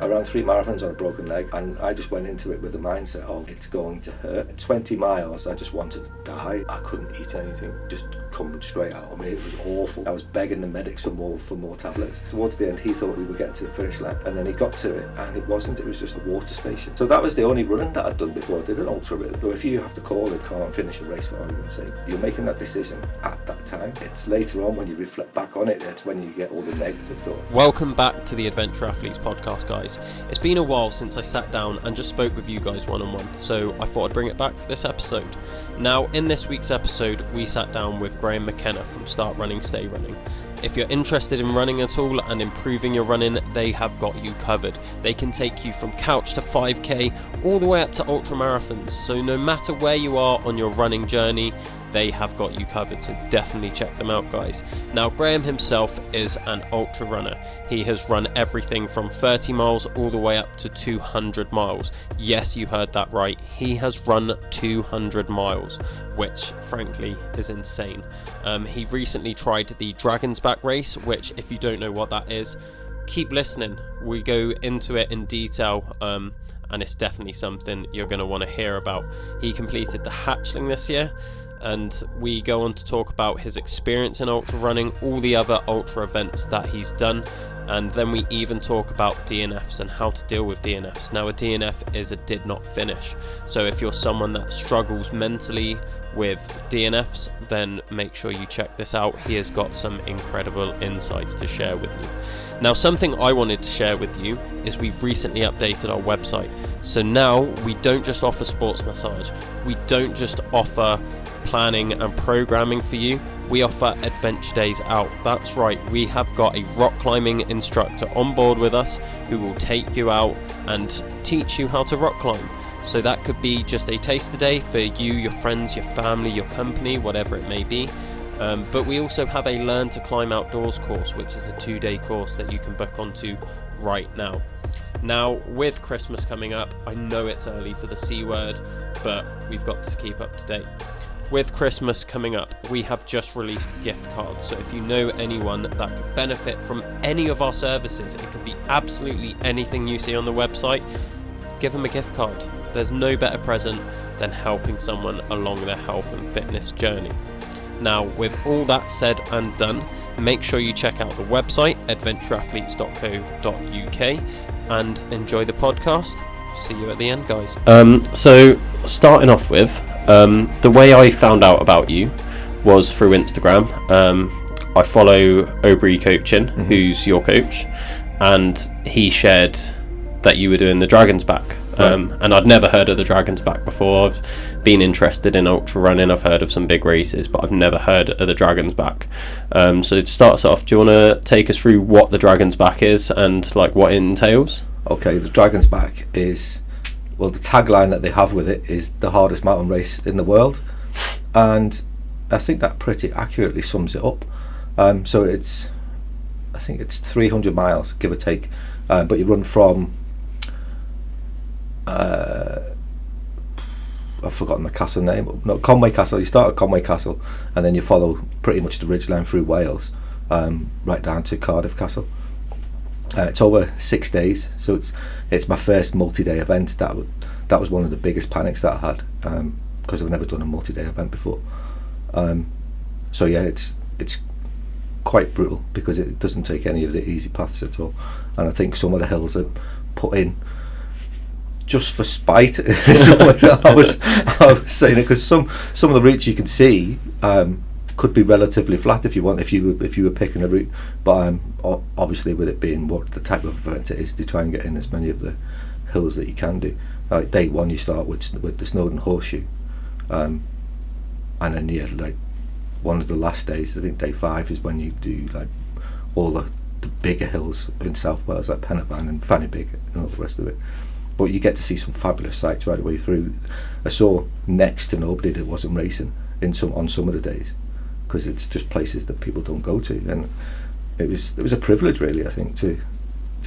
I ran 3 marathons on a broken leg, and I just went into it with the mindset of it's going to hurt. 20 miles, I just wanted to die. I couldn't eat anything, just coming straight out of me. It was awful. I was begging the medics for more tablets. Towards the end, he thought we were getting to the finish line, and then he got to it, and it wasn't. It was just a water station. So that was the only running that I'd done before I did an ultra run. So if you have to call it, can't finish a race for argument's sake, you're making that decision at that time. It's later on when you reflect back on it, that's when you get all the negative thoughts. Welcome back to the Adventure Athletes podcast, guys. It's been a while since I sat down and just spoke with you guys one-on-one, so I thought I'd bring it back for this episode. Now, in this week's episode, we sat down with Graham Mckenna from Start Running, Stay Running. If you're interested in running at all and improving your running, they have got you covered. They can take you from couch to 5k all the way up to ultra marathons. So no matter where you are on your running journey, they have got you covered, so definitely check them out, guys. Now, Graham himself is an ultra runner. He has run everything from 30 miles all the way up to 200 miles. Yes, you heard that right. He has run 200 miles, which frankly is insane. He recently tried the Dragon's Back race, which, if you don't know what that is, keep listening. We go into it in detail, and it's definitely something you're going to want to hear about. He completed the Hatchling this year, and we go on to talk about his experience in ultra running, all the other ultra events that he's done, and then we even talk about DNFs and how to deal with DNFs. Now, a DNF is a did not finish, so if you're someone that struggles mentally with DNFs, then make sure you check this out. He has got some incredible insights to share with you. Now, something I wanted to share with you is we've recently updated our website. So now we don't just offer sports massage, we don't just offer planning and programming for you, we offer adventure days out. That's right, we have got a rock climbing instructor on board with us who will take you out and teach you how to rock climb. So that could be just a taster day for you, your friends, your family, your company, whatever it may be. But we also have a Learn to Climb Outdoors course, which is a 2-day course that you can book onto right now. Now, with Christmas coming up, I know it's early for the C word, but we've got to keep up to date. With Christmas coming up, we have just released gift cards, so if you know anyone that could benefit from any of our services, it could be absolutely anything you see on the website, give them a gift card. There's no better present than helping someone along their health and fitness journey. Now, with all that said and done, make sure you check out the website, adventureathletes.co.uk, and enjoy the podcast. See you at the end, guys. So, starting off with, the way I found out about you was through Instagram. I follow Aubrey Coaching, who's your coach, and he shared that you were doing the Dragon's Back. And I'd never heard of the Dragon's Back before. I've been interested in ultra running, I've heard of some big races, but I've never heard of the Dragon's Back. So to start us off, do you want to take us through what the Dragon's Back is and like what it entails? Okay, the Dragon's Back is, well, the tagline that they have with it is the hardest mountain race in the world, and I think that pretty accurately sums it up. So I think it's 300 miles, give or take, but you run from I've forgotten the castle name. No, Conway Castle. You start at Conway Castle, and then you follow pretty much the ridgeline through Wales, right down to Cardiff Castle. It's over 6 days, so it's my first multi-day event. That was one of the biggest panics that I had, because I've never done a multi-day event before. So yeah, it's quite brutal because it doesn't take any of the easy paths at all, and I think some of the hills are put in just for spite. I was saying it because some of the routes you can see could be relatively flat if you were picking a route, but obviously with it being what the type of event it is, they try and get in as many of the hills that you can do. Like day one, you start with the Snowdon Horseshoe, and then like one of the last days, I think day 5 is when you do like all the bigger hills in South Wales, like Penarvan and Fanny Big and all the rest of it. But you get to see some fabulous sights right away through. I saw next to nobody that wasn't racing on some of the days, because it's just places that people don't go to, and it was a privilege really, I think, to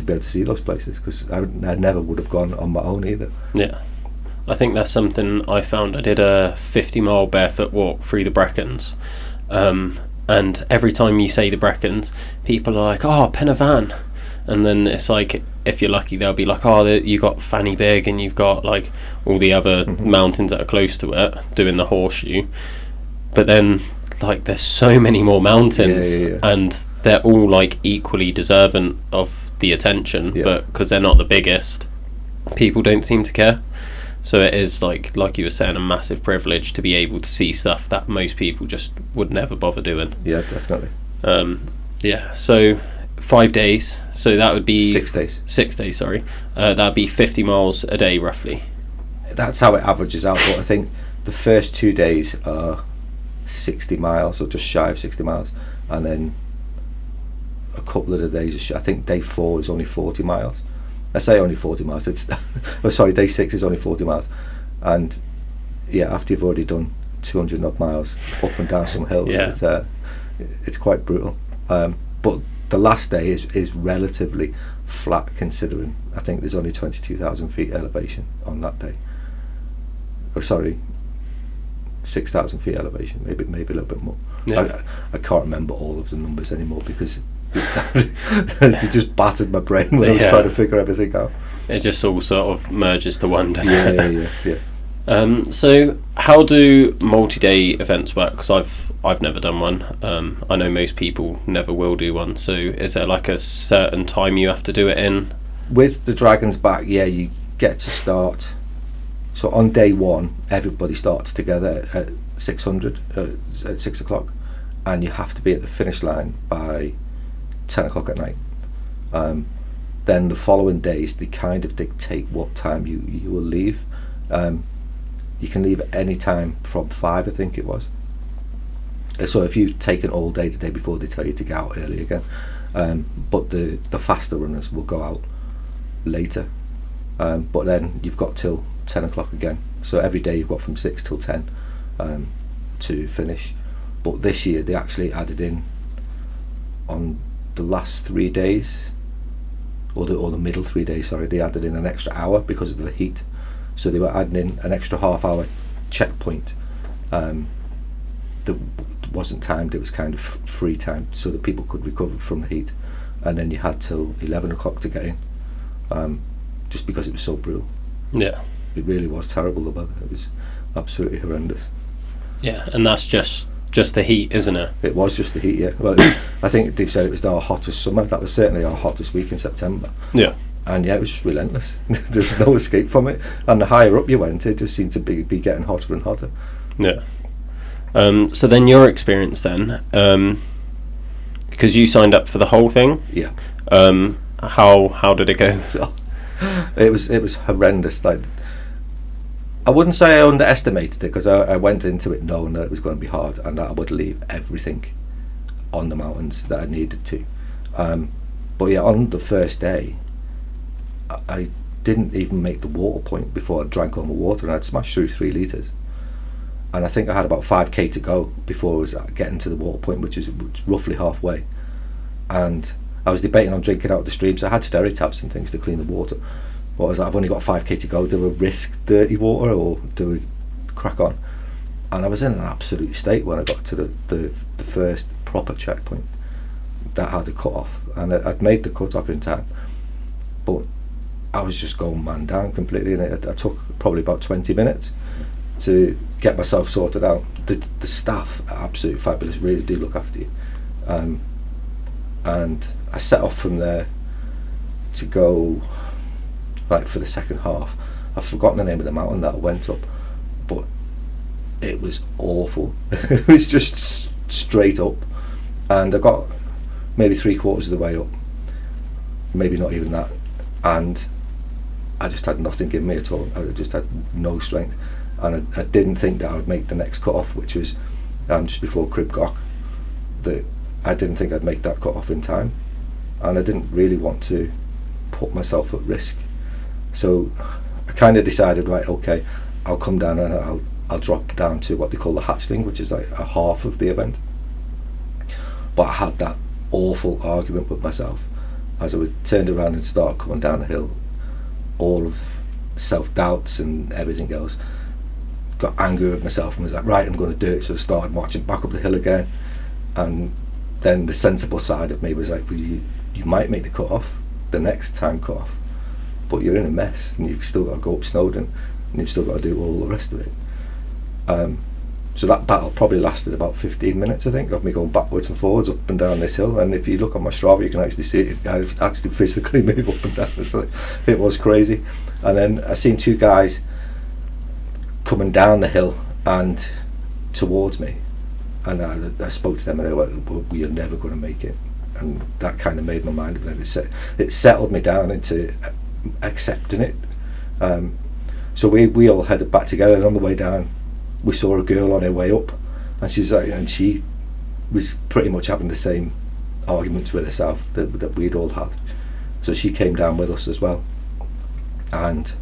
be able to see those places, because I never would have gone on my own either. Yeah, I think that's something I found. I did a 50-mile barefoot walk through the Brecons, and every time you say the Brecons, people are like, oh, Penarvan. And then it's like, if you're lucky, they'll be like, oh, you got Fanny Big, and you've got like all the other mountains that are close to it doing the horseshoe. But then, like, there's so many more mountains, and they're all like equally deserving of the attention. But because they're not the biggest, people don't seem to care. So it is like you were saying, a massive privilege to be able to see stuff that most people just would never bother doing. Yeah, definitely. So 5 days. So that would be 6 days. 6 days, sorry. That'd be 50 miles a day, roughly. That's how it averages out. But I think the first 2 days are 60 miles, or just shy of 60 miles, and then a couple of the days, I think day 4 is only 40 miles. I say only 40 miles. It's day 6 is only 40 miles, and after you've already done 200 odd miles up and down some hills, it's quite brutal. But the last day is relatively flat, considering I think there's only 22,000 feet elevation on that day. 6,000 feet elevation, maybe a little bit more. I can't remember all of the numbers anymore because they just battered my brain when I was trying to figure everything out. It just all sort of merges to one. Yeah. So how do multi-day events work? Because I've never done one. I know most people never will do one. So is there like a certain time you have to do it in? With the Dragon's Back, you get to start. So on day 1, everybody starts together at 600 at 6 o'clock, and you have to be at the finish line by 10 o'clock at night. Then the following days, they kind of dictate what time you will leave. You can leave at any time from 5, I think it was. So if you've taken all day the day before, they tell you to get out early again. But the faster runners will go out later. But then you've got till 10 o'clock again. So every day you've got from 6 till 10 to finish. But this year they actually added in on the last 3 days, or the middle 3 days, sorry, they added in an extra hour because of the heat. So they were adding in an extra half-hour checkpoint that wasn't timed. It was kind of free time, so that people could recover from the heat. And then you had till 11 o'clock to get in, just because it was so brutal. Yeah, it really was terrible, the weather. It was absolutely horrendous. Yeah, and that's just the heat, isn't it? It was just the heat, yeah. Well, I think they've said it was our hottest summer. That was certainly our hottest week in September. Yeah. And it was just relentless. There's no escape from it. And the higher up you went, it just seemed to be getting hotter and hotter. Yeah. So then your experience then, because you signed up for the whole thing. Yeah. How did it go? It was horrendous. Like, I wouldn't say I underestimated it, because I went into it knowing that it was going to be hard and that I would leave everything on the mountains that I needed to. But yeah, on the first day, I didn't even make the water point before I drank all my water, and I'd smashed through 3 litres. And I think I had about 5k to go before I was getting to the water point, which is roughly halfway. And I was debating on drinking out of the stream, so I had Steri-Tabs and things to clean the water. But I was like, I've only got 5k to go. Do we risk dirty water or do we crack on? And I was in an absolute state when I got to the first proper checkpoint that had a cut off, and I'd made the cut off in time, but I was just going man down completely, and it took probably about 20 minutes to get myself sorted out. The staff are absolutely fabulous, really do look after you. And I set off from there to go, like, for the second half. I've forgotten the name of the mountain that I went up, but it was awful. It was just straight up, and I got maybe 3/4 of the way up, maybe not even that, and I just had nothing in me at all. I just had no strength, and I didn't think that I would make the next cut off, which was just before Crib Goch. That I didn't think I'd make that cut off in time, and I didn't really want to put myself at risk. So I kind of decided, right, okay, I'll come down and I'll drop down to what they call the hatchling, which is like a half of the event. But I had that awful argument with myself as I was turned around and started coming down the hill, all of self-doubts and everything else. Got angry with myself and was like, right, I'm going to do it. So I started marching back up the hill again, and then the sensible side of me was like, well, you might make the cut off, the next time cut off, but you're in a mess, and you've still got to go up Snowdon, and you've still got to do all the rest of it. So that battle probably lasted about 15 minutes, I think, of me going backwards and forwards up and down this hill. And if you look on my Strava, you can actually see it. I actually physically move up and down. It was crazy. And then I seen two guys coming down the hill and towards me, and I spoke to them, and they were like, well, "We are never going to make it." And that kind of made my mind up. It settled me down into accepting it. So we all headed back together, and on the way down, we saw a girl on her way up, and she was pretty much having the same arguments with herself that we'd all had. So she came down with us as well, and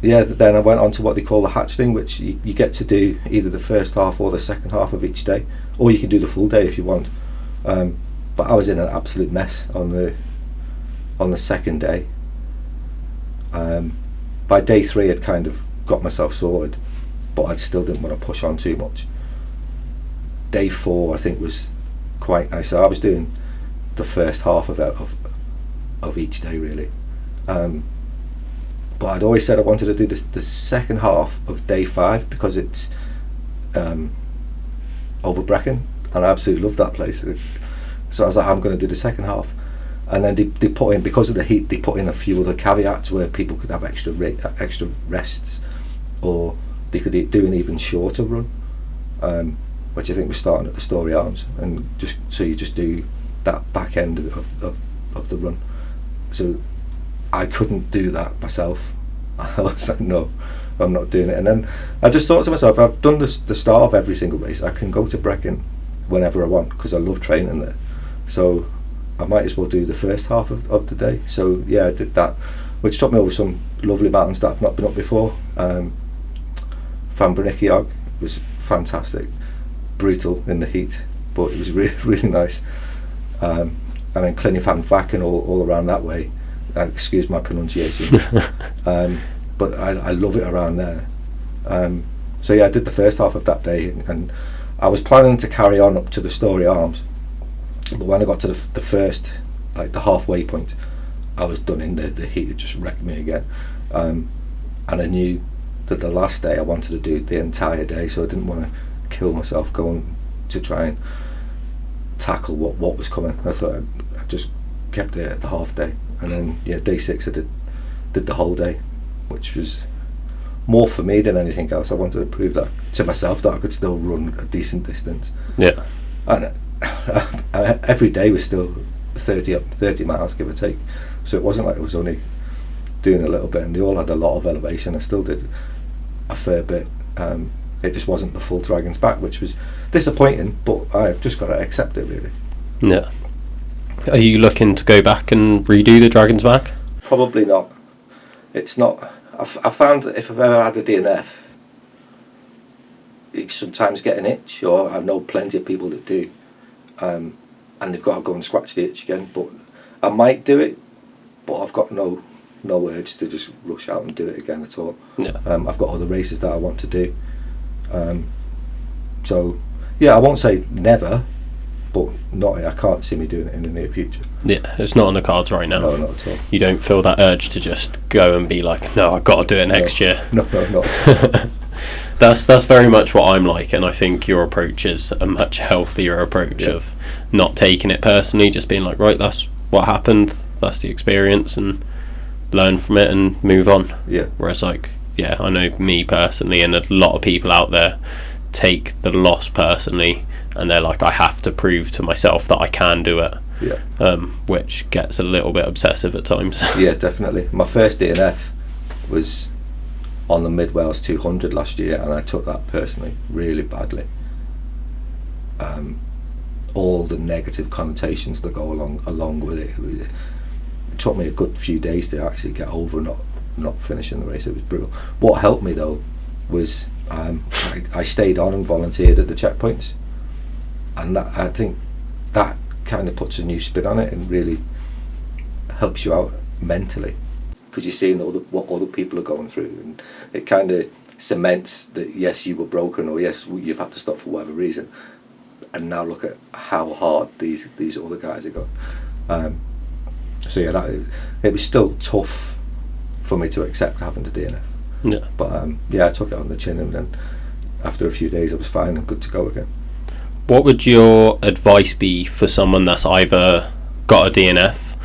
then I went on to what they call the hatchling, which you get to do either the first half or the second half of each day, or you can do the full day if you want. But I was in an absolute mess on the second day. By day 3, I'd kind of got myself sorted, but I still didn't want to push on too much. Day 4, I think, was quite nice. So I was doing the first half of each day, really. But I'd always said I wanted to do the second half of day 5 because it's over Brecon, and I absolutely love that place. So I was like, I'm going to do the second half. And then they put in, because of the heat, they put in a few other caveats where people could have extra rests, or they could do an even shorter run, which I think was starting at the Story Arms, and you just do that back end of the run. So I couldn't do that myself. I was like, no, I'm not doing it. And then I just thought to myself, I've done the start of every single race. I can go to Brecon whenever I want because I love training there. So I might as well do the first half of the day. So yeah, I did that, which took me over some lovely mountains that I've not been up before. Fanbrinikiog was fantastic, brutal in the heat, but it was really, really nice. And then Clynifan Vac and all around that way. Excuse my pronunciation. But I love it around there. So yeah, I did the first half of that day, and I was planning to carry on up to the Story Arms, but when I got to the first, like the halfway point, I was done in the heat. It just wrecked me again. And I knew that the last day I wanted to do the entire day, so I didn't want to kill myself going to try and tackle what was coming. I thought I just kept it at the half day, and then day 6 I did the whole day, which was more for me than anything else. I wanted to prove that to myself that I could still run a decent distance. Yeah. And every day was still 30 miles, give or take. So it wasn't like I was only doing a little bit, and they all had a lot of elevation. I still did a fair bit. It just wasn't the full Dragon's Back, which was disappointing, but I've just got to accept it, really. Yeah. Are you looking to go back and redo the Dragon's Back? Probably not. It's not. I found that if I've ever had a DNF, you sometimes get an itch, or I know plenty of people that do, and they've got to go and scratch the itch again. But I might do it, but I've got no urge to just rush out and do it again at all. Yeah. I've got other races that I want to do. So yeah, I won't say never, but I can't see me doing it in the near future. Yeah, it's not on the cards right now. No, not at all. You don't feel that urge to just go and be like, no, I've got to do it next year. No, not at all. That's very much what I'm like, and I think your approach is a much healthier approach of not taking it personally, just being like, right, that's what happened, that's the experience, and learn from it and move on. Yeah. Whereas I know me personally, and a lot of people out there take the loss personally, and they're like, I have to prove to myself that I can do it. Yeah. Which gets a little bit obsessive at times. Yeah, definitely. My first DNF was on the Mid Wales 200 last year, and I took that personally really badly. All the negative connotations that go along with it. It took me a good few days to actually get over not finishing the race. It was brutal. What helped me though was I stayed on and volunteered at the checkpoints, and that, I think that kind of puts a new spin on it and really helps you out mentally, because you're seeing what other people are going through, and it kind of cements that yes, you were broken, or yes, you've had to stop for whatever reason, and now look at how hard these other guys are going. So yeah, it was still tough for me to accept having to DNF. Yeah. But yeah, I took it on the chin, and then after a few days I was fine and good to go again. What would your advice be for someone that's either got a DNF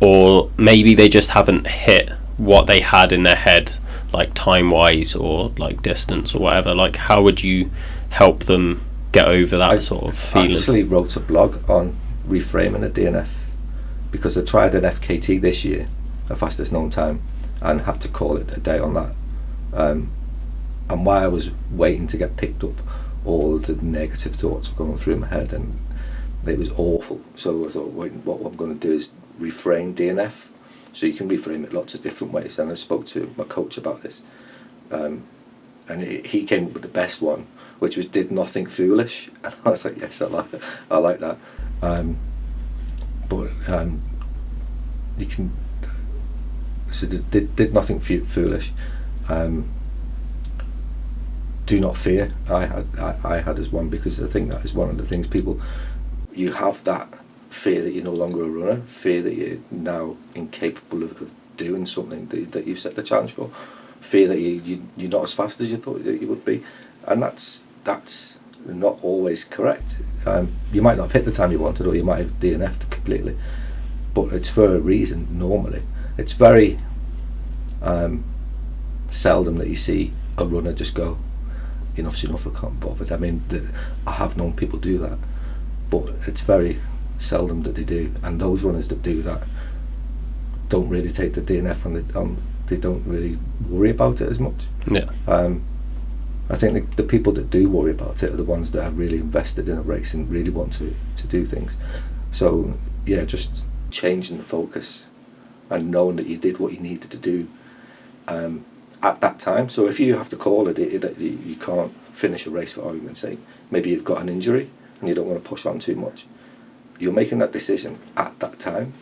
or maybe they just haven't hit what they had in their head, like time wise or like distance or whatever? Like, how would you help them get over that sort of feeling? I actually wrote a blog on reframing a DNF because I tried an FKT this year, a fastest known time, and had to call it a day on that. And while I was waiting to get picked up, all the negative thoughts were going through my head, and it was awful. So I thought, wait, what I'm going to do is reframe DNF. So you can reframe it lots of different ways. And I spoke to my coach about this, and he came up with the best one, which was "did nothing foolish," and I was like, yes, I like that. But you can. So did nothing foolish. Do not fear. I had as one, because I think that is one of the things people. You have that fear that you're no longer a runner, fear that you're now incapable of doing something that you've set the challenge for, fear that you're not as fast as you thought that you would be, and that's not always correct. You might not have hit the time you wanted, or you might have DNF'd completely, but it's for a reason. Normally, it's very seldom that you see a runner just go, enough's enough, I can't bother. I mean, I have known people do that, but it's very seldom that they do, and those runners that do that don't really take the DNF, and they don't really worry about it as much. Yeah. I think the people that do worry about it are the ones that are really invested in a race and really want to do things. So yeah, just changing the focus and knowing that you did what you needed to do at that time. So if you have to call it that you can't finish a race, for argument's sake, maybe you've got an injury and you don't want to push on too much, you're making that decision at that time.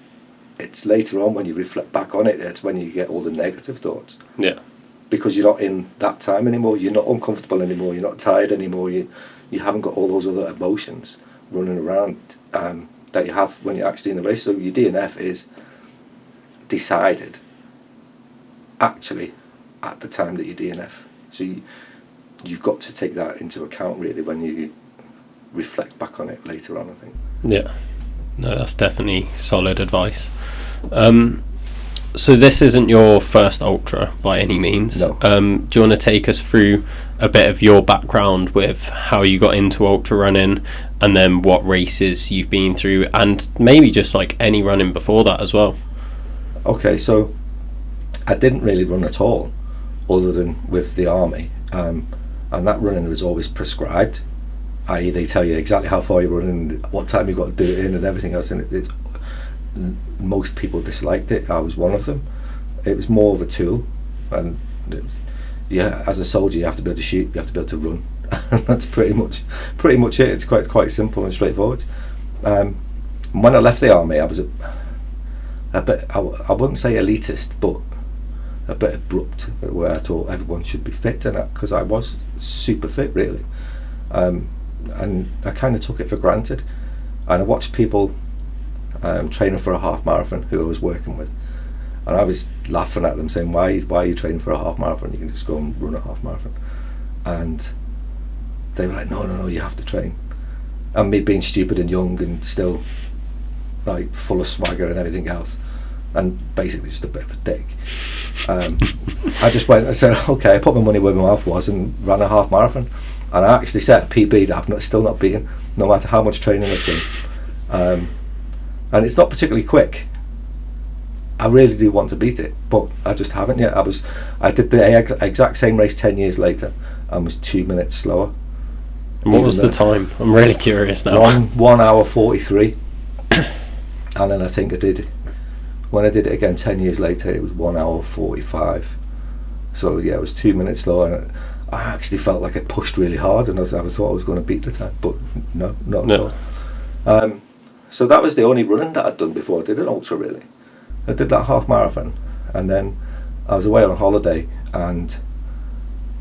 It's later on when you reflect back on it, that's when you get all the negative thoughts. Yeah. Because you're not in that time anymore, you're not uncomfortable anymore, you're not tired anymore, you haven't got all those other emotions running around that you have when you're actually in the race. So your DNF is decided actually at the time that you DNF. So you've got to take that into account really when you reflect back on it later on, I think. Yeah, no, that's definitely solid advice. So this isn't your first ultra by any means. No. Do you want to take us through a bit of your background with how you got into ultra running, and then what races you've been through, and maybe just like any running before that as well? Okay, so I didn't really run at all, other than with the army, and that running was always prescribed, i.e. they tell you exactly how far you're running, what time you've got to do it in, and everything else, and it's most people disliked it. I was one of them. It was more of a tool, and as a soldier you have to be able to shoot, you have to be able to run. That's pretty much it. It's quite simple and straightforward. When I left the army, I was a bit, I wouldn't say elitist, but a bit abrupt, where I thought everyone should be fit, and because I was super fit really, and I kind of took it for granted, and I watched people training for a half marathon who I was working with, and I was laughing at them saying, why are you training for a half marathon? You can just go and run a half marathon. And they were like, no, you have to train. And me being stupid and young and still like full of swagger and everything else, and basically just a bit of a dick, I just went and said, okay, I put my money where my mouth was and ran a half marathon, and I actually set a PB that I've still not beaten, no matter how much training I've done. And it's not particularly quick. I really do want to beat it, but I just haven't yet. I did the exact same race 10 years later and was 2 minutes slower. And what was the time? I'm really curious now. 1 hour 43. And then I think when I did it again 10 years later, it was 1 hour 45. So yeah, it was 2 minutes slower, and I actually felt like I pushed really hard, and I thought I was going to beat the time, but no, not at all. So that was the only running that I'd done before I did an ultra really. I did that half marathon, and then I was away on holiday, and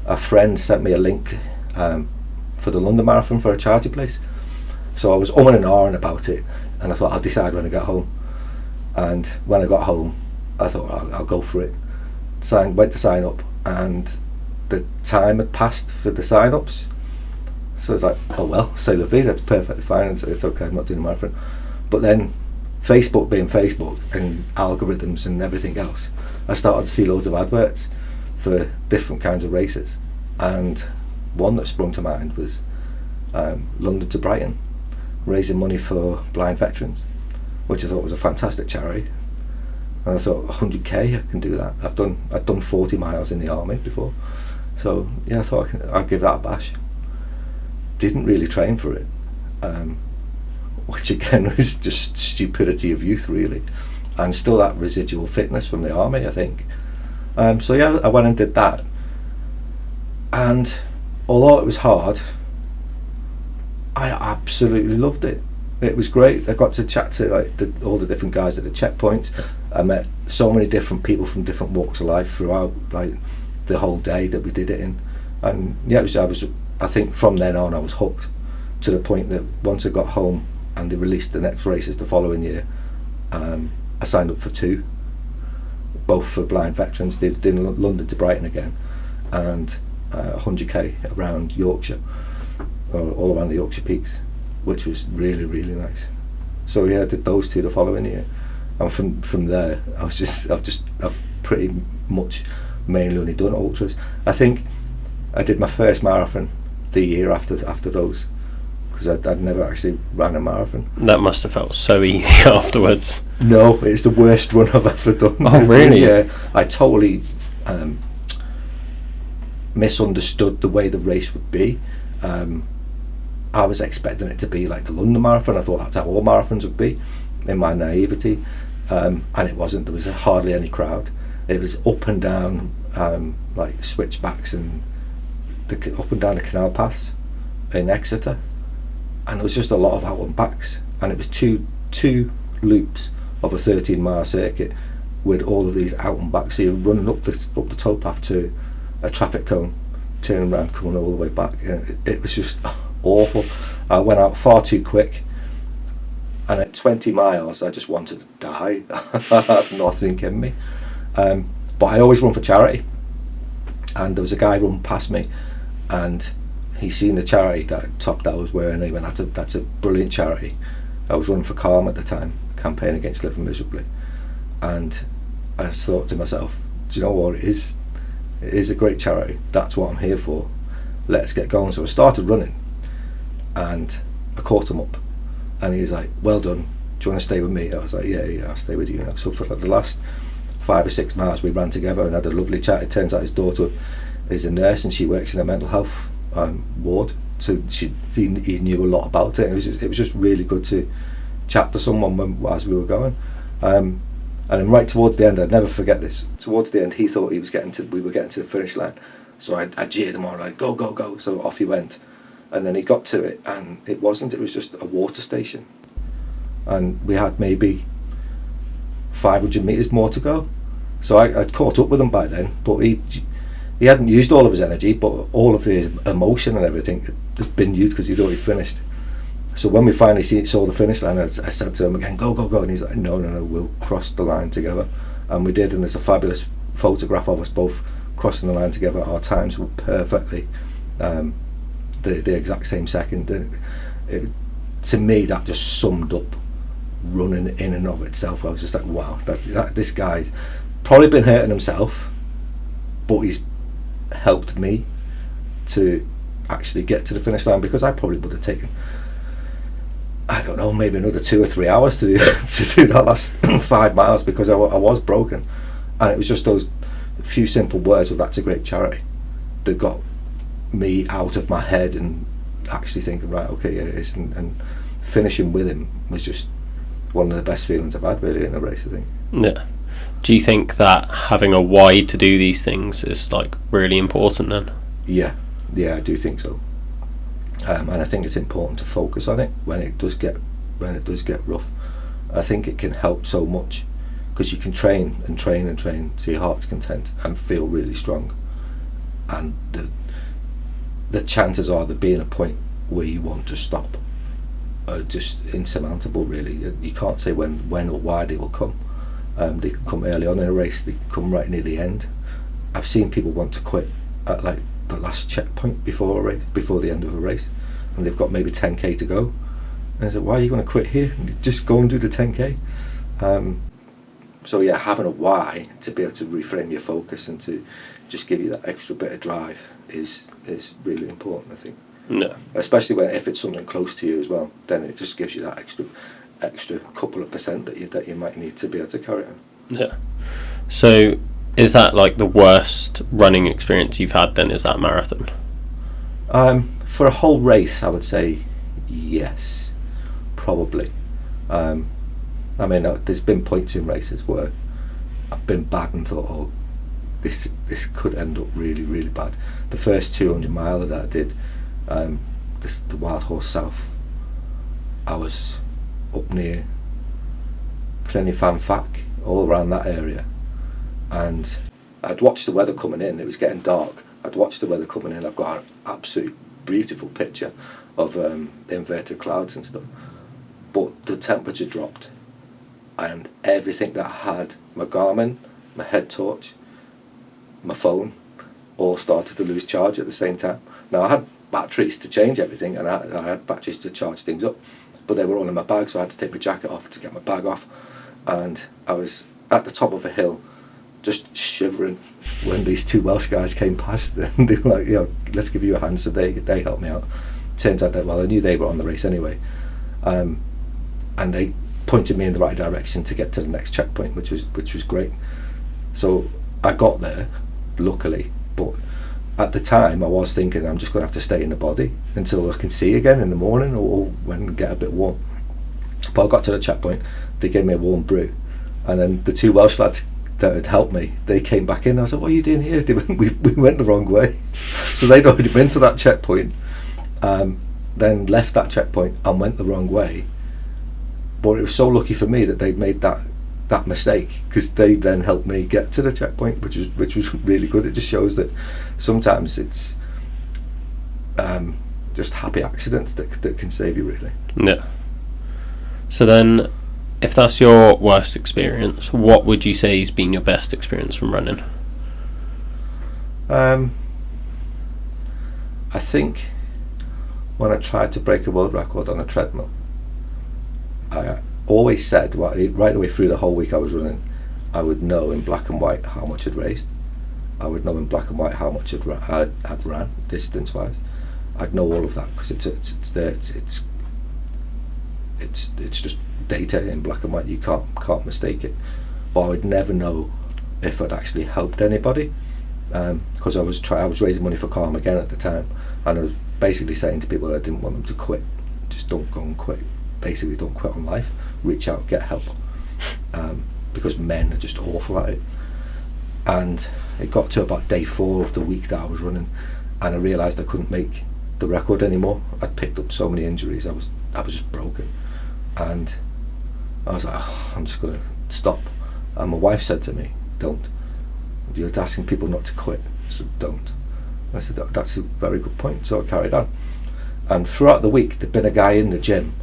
a friend sent me a link for the London Marathon for a charity place. So I was and ahhing about it, and I thought I'll decide when I get home. And when I got home, I thought I'll go for it. Went to sign up, and the time had passed for the sign-ups. So I was like, oh well, c'est la vie, that's perfectly fine, and so it's okay, I'm not doing a marathon. But then, Facebook being Facebook, and algorithms and everything else, I started to see loads of adverts for different kinds of races. And one that sprung to mind was London to Brighton, raising money for blind veterans, which I thought was a fantastic charity. And I thought, 100k, I can do that. I'd done 40 miles in the army before, so yeah, I thought I'd give that a bash. Didn't really train for it, which again was just stupidity of youth, really, and still that residual fitness from the army, I think. So yeah, I went and did that, and although it was hard, I absolutely loved it. It was great. I got to chat to all the different guys at the checkpoints. I met so many different people from different walks of life throughout the whole day that we did it in, and yeah, I think from then on I was hooked, to the point that once I got home and they released the next races the following year, I signed up for 2, both for blind veterans. Did in London to Brighton again, and 100k around Yorkshire, or all around the Yorkshire Peaks, which was really, really nice. So yeah, I did those 2 the following year, and from there I've pretty much mainly only done ultras. I think I did my first marathon the year after those, because I'd never actually ran a marathon. That must have felt so easy afterwards. No, it's the worst run I've ever done. Oh really? Yeah, I totally misunderstood the way the race would be. I was expecting it to be like the London Marathon. I thought that's how all marathons would be, in my naivety, and it wasn't. There was hardly any crowd. It was up and down, like switchbacks, and up and down the canal paths in Exeter, and there was just a lot of out and backs, and it was two loops of a 13-mile circuit with all of these out and backs. So you're running up the towpath to a traffic cone, turning around, coming all the way back. It was just awful. I went out far too quick, and at 20 miles I just wanted to die. I had nothing in me, but I always run for charity, and there was a guy running past me, and he seen the charity top that I was wearing, and he went, that's a brilliant charity. I was running for Calm at the time, campaign against living miserably, and I just thought to myself, do you know what, it is a great charity, that's what I'm here for, let's get going. So I started running, and I caught him up, and he was like, well done, do you want to stay with me? I was like, yeah, I'll stay with you. So for the last 5 or 6 miles we ran together and had a lovely chat. It turns out his daughter is a nurse, and she works in a mental health ward, so he knew a lot about it. It was just really good to chat to someone as we were going, and then right towards the end, I'd never forget this, towards the end he thought we were getting to the finish line, so I jeered him on, like, go go go. So off he went, and then he got to it, and it was just a water station, and we had maybe 500 metres more to go. So I'd caught up with him by then, but he hadn't used all of his energy, but all of his emotion and everything had been used because he'd already finished. So when we finally saw the finish line, I said to him again, go go go, and he's like, no, we'll cross the line together. And we did, and there's a fabulous photograph of us both crossing the line together. Our times were perfectly the exact same second. To me, that just summed up running in and of itself. I was just like, wow, this guy's probably been hurting himself, but he's helped me to actually get to the finish line, because I probably would have taken, I don't know, maybe another 2 or 3 hours to do that last 5 miles, because I was broken. And it was just those few simple words of "that's a great charity" that got me out of my head and actually thinking, right, okay, yeah, it is. And finishing with him was just one of the best feelings I've had, really, in a race, I think. Yeah. Do you think that having a why to do these things is like really important then? Yeah, I do think so. And I think it's important to focus on it when it does get rough. I think it can help so much, because you can train and train and train to your heart's content and feel really strong, and the chances are there being a point where you want to stop are just insurmountable, really. You can't say when or why they will come, They can come early on in a race, they can come right near the end. I've seen people want to quit at like the last checkpoint before a race, before the end of a race, and they've got maybe 10k to go. And I said, why are you going to quit here? Just go and do the 10k. So yeah, having a why to be able to reframe your focus and to just give you that extra bit of drive is really important, I think. No. Especially if it's something close to you as well, then it just gives you that extra couple of percent that you might need to be able to carry on. Yeah. So is that like the worst running experience you've had then, is that marathon? For a whole race, I would say yes, probably. I mean, there's been points in races where I've been back and thought, oh, this could end up really, really bad. The first 200 miler that I did, the Wild Horse South, I was up near Clynny-Fan-Fac, all around that area, and I'd watched the weather coming in. It was getting dark. I'd watched the weather coming in. I've got an absolute beautiful picture of inverted clouds and stuff, but the temperature dropped, and everything that I had, my Garmin, my head torch, my phone, all started to lose charge at the same time. Now I had batteries to change everything, and I had batteries to charge things up, but they were all in my bag, so I had to take my jacket off to get my bag off, and I was at the top of a hill just shivering when these two Welsh guys came past, and they were like, let's give you a hand. So they helped me out. Turns out that, well, I knew they were on the race anyway, and they pointed me in the right direction to get to the next checkpoint, which was great. So I got there, luckily, but at the time I was thinking I'm just going to have to stay in the body until I can see again in the morning or when it get a bit warm. But I got to the checkpoint, they gave me a warm brew, and then the two Welsh lads that had helped me, they came back in. I was like, what are you doing here? We went the wrong way. So they'd already been to that checkpoint, then left that checkpoint and went the wrong way. But it was so lucky for me that they'd made that mistake, because they then helped me get to the checkpoint, which was really good. It just shows that sometimes it's just happy accidents that can save you, really. Yeah. So then, if that's your worst experience, what would you say has been your best experience from running? I think when I tried to break a world record on a treadmill, I always said, right away through the whole week I was running, I would know in black and white how much I'd raised. I would know in black and white how much I'd ran distance-wise. I'd know all of that because it's there. It's just data in black and white. You can't mistake it. But I would never know if I'd actually helped anybody, because I was raising money for Graham Mckenna at the time, and I was basically saying to people that I didn't want them to quit. Just don't go and quit. Basically, don't quit on life. Reach out, get help, because men are just awful at it. And it got to about day 4 of the week that I was running, and I realised I couldn't make the record anymore. I'd picked up so many injuries. I was just broken, and I was like, I'm just going to stop. And my wife said to me, don't. You're asking people not to quit, so don't. I said, that's a very good point. So I carried on, and throughout the week there'd been a guy in the gym,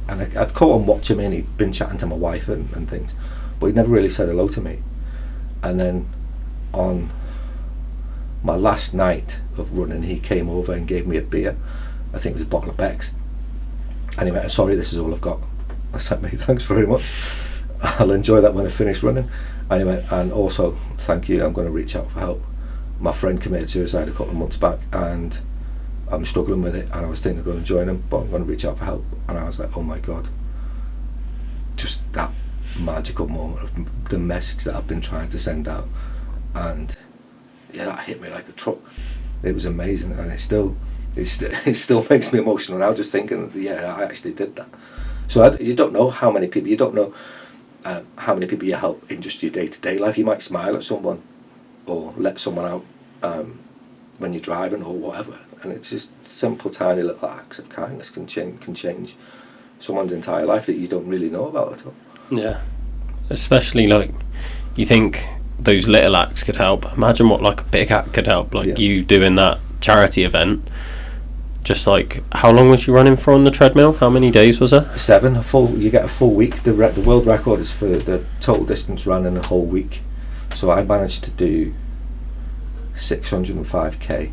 and I'd caught him watching me, and he'd been chatting to my wife and things, but he'd never really said hello to me. And then on my last night of running, he came over and gave me a beer. I think it was a bottle of Beck's, and he went, sorry, this is all I've got. I said, mate, thanks very much, I'll enjoy that when I finish running. And he went, and also thank you, I'm going to reach out for help. My friend committed suicide a couple of months back, and I'm struggling with it, and I was thinking of going to join him, but I'm going to reach out for help. And I was like, oh my God, just that magical moment of the message that I've been trying to send out, and yeah, that hit me like a truck. It was amazing, and it still makes me emotional now just thinking that, yeah, I actually did that. So you don't know how many people you help in just your day-to-day life. You might smile at someone or let someone out when you're driving or whatever, and it's just simple, tiny little acts of kindness can change someone's entire life that you don't really know about at all. Yeah, especially like you think those little acts could help. Imagine what like a big act could help, like you doing that charity event. just like, how long was you running for on the treadmill? How many days was it? 7. You get a full week. The world record is for the total distance run in a whole week. So I managed to do 605k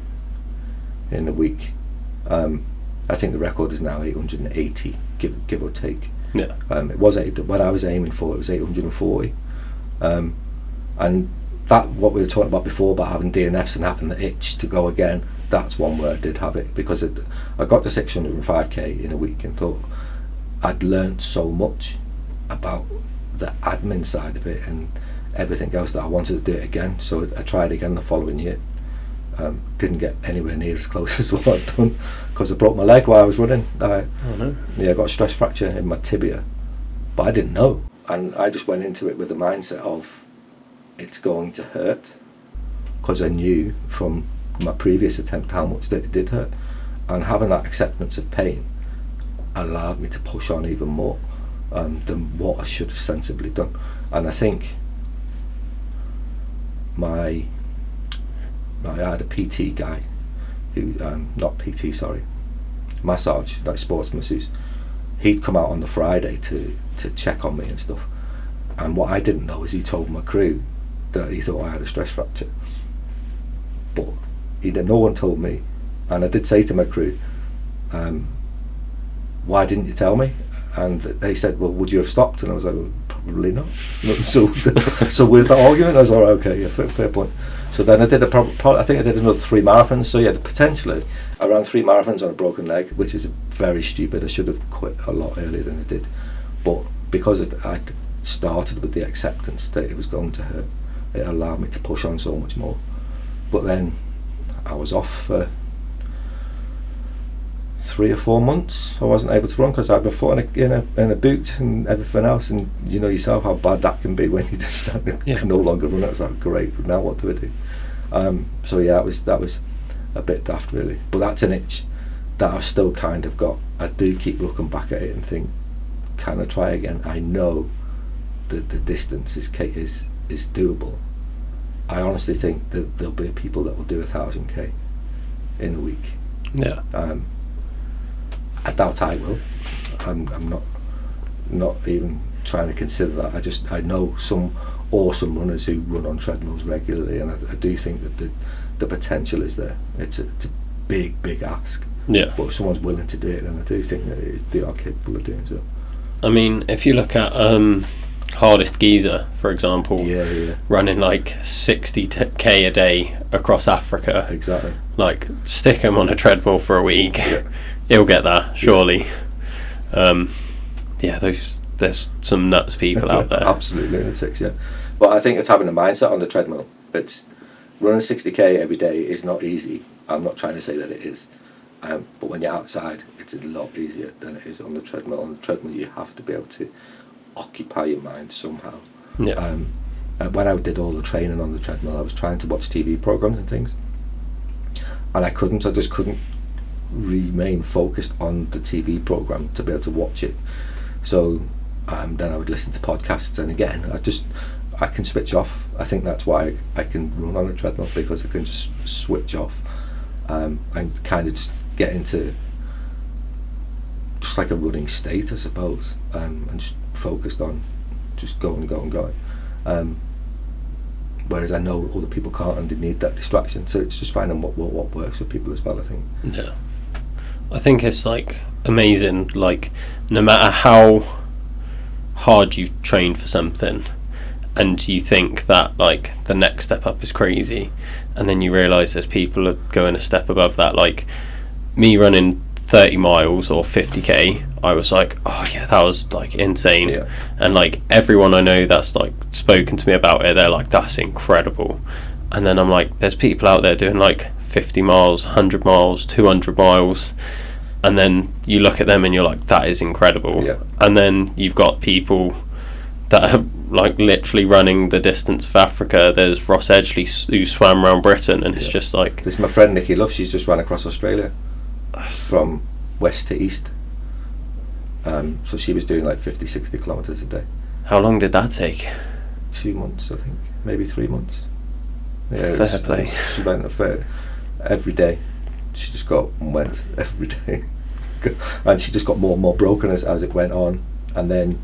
in a week. I think the record is now 880, give or take. Yeah. It was when I was aiming for it was 840, and that, what we were talking about before about having DNFs and having the itch to go again, that's one where I did have it, because I got to 605k in a week and thought I'd learnt so much about the admin side of it and everything else that I wanted to do it again. So I tried again the following year. Didn't get anywhere near as close as what I'd done, because I broke my leg while I was running. I got a stress fracture in my tibia, but I didn't know, and I just went into it with the mindset of it's going to hurt, because I knew from my previous attempt how much that it did hurt, and having that acceptance of pain allowed me to push on even more than what I should have sensibly done. And I think I had a PT guy who, not PT, sorry, massage, like sports masseuse. He'd come out on the Friday to check on me and stuff. And what I didn't know is he told my crew that he thought I had a stress fracture. But no one told me. And I did say to my crew, why didn't you tell me? And they said, well, would you have stopped? And I was like, well, probably not. So where's that argument? I was like, okay, yeah, fair point. So then I did I think I did another 3 marathons. So yeah, potentially I ran 3 marathons on a broken leg, which is very stupid. I should have quit a lot earlier than I did. But because I started with the acceptance that it was going to hurt, it allowed me to push on so much more. But then I was off for 3 or 4 months. I wasn't able to run because I had my foot in a boot and everything else, and you know yourself how bad that can be when you just can no longer run. It's like, great, now what do I do? So yeah, that was a bit daft really, but that's an itch that I've still kind of got. I do keep looking back at it and think, can I try again? I know that the distance is doable. I honestly think that there'll be people that will do 1,000k in a week. Yeah. I doubt I will. I'm not even trying to consider that. I know some awesome runners who run on treadmills regularly, and I do think that the potential is there. It's a big ask. Yeah. But if someone's willing to do it, then I do think that they are capable of doing so. I mean, if you look at Hardest Geezer, for example, running like 60k a day across Africa. Exactly. Like, stick him on a treadmill for a week. Yeah. He'll get that, surely. There's some nuts people out there. Absolute lunatics, yeah. But I think it's having a mindset on the treadmill. It's running 60k every day is not easy. I'm not trying to say that it is. But when you're outside, it's a lot easier than it is on the treadmill. On the treadmill, you have to be able to occupy your mind somehow. Yeah. When I did all the training on the treadmill, I was trying to watch TV programs and things, and I just couldn't remain focused on the TV program to be able to watch it. So then I would listen to podcasts, and again I can switch off. I think that's why I can run on a treadmill, because I can just switch off and kind of just get into just like a running state, I suppose, and just focused on just going. Whereas I know other people can't, and they need that distraction. So it's just finding what works for people as well, I think. Yeah. I think it's like amazing, like no matter how hard you train for something and you think that like the next step up is crazy, and then you realise there's people are going a step above that. Like me running 30 miles or 50k, I was like, oh yeah, that was like insane. Yeah. And like everyone I know that's like spoken to me about it, they're like, that's incredible. And then I'm like, there's people out there doing like 50 miles, 100 miles, 200 miles, and then you look at them and you're like, that is incredible. Yeah. And then you've got people that are like literally running the distance of Africa. There's Ross Edgley who swam around Britain, and it's just like, this is my friend Nikki Love. She's just ran across Australia from west to east. So she was doing like 50-60 kilometres a day. How long did that take? 2 months, I think, maybe 3 months. Yeah, fair play. She went every day. she just got and went every day. And she just got more and more broken as it went on. And then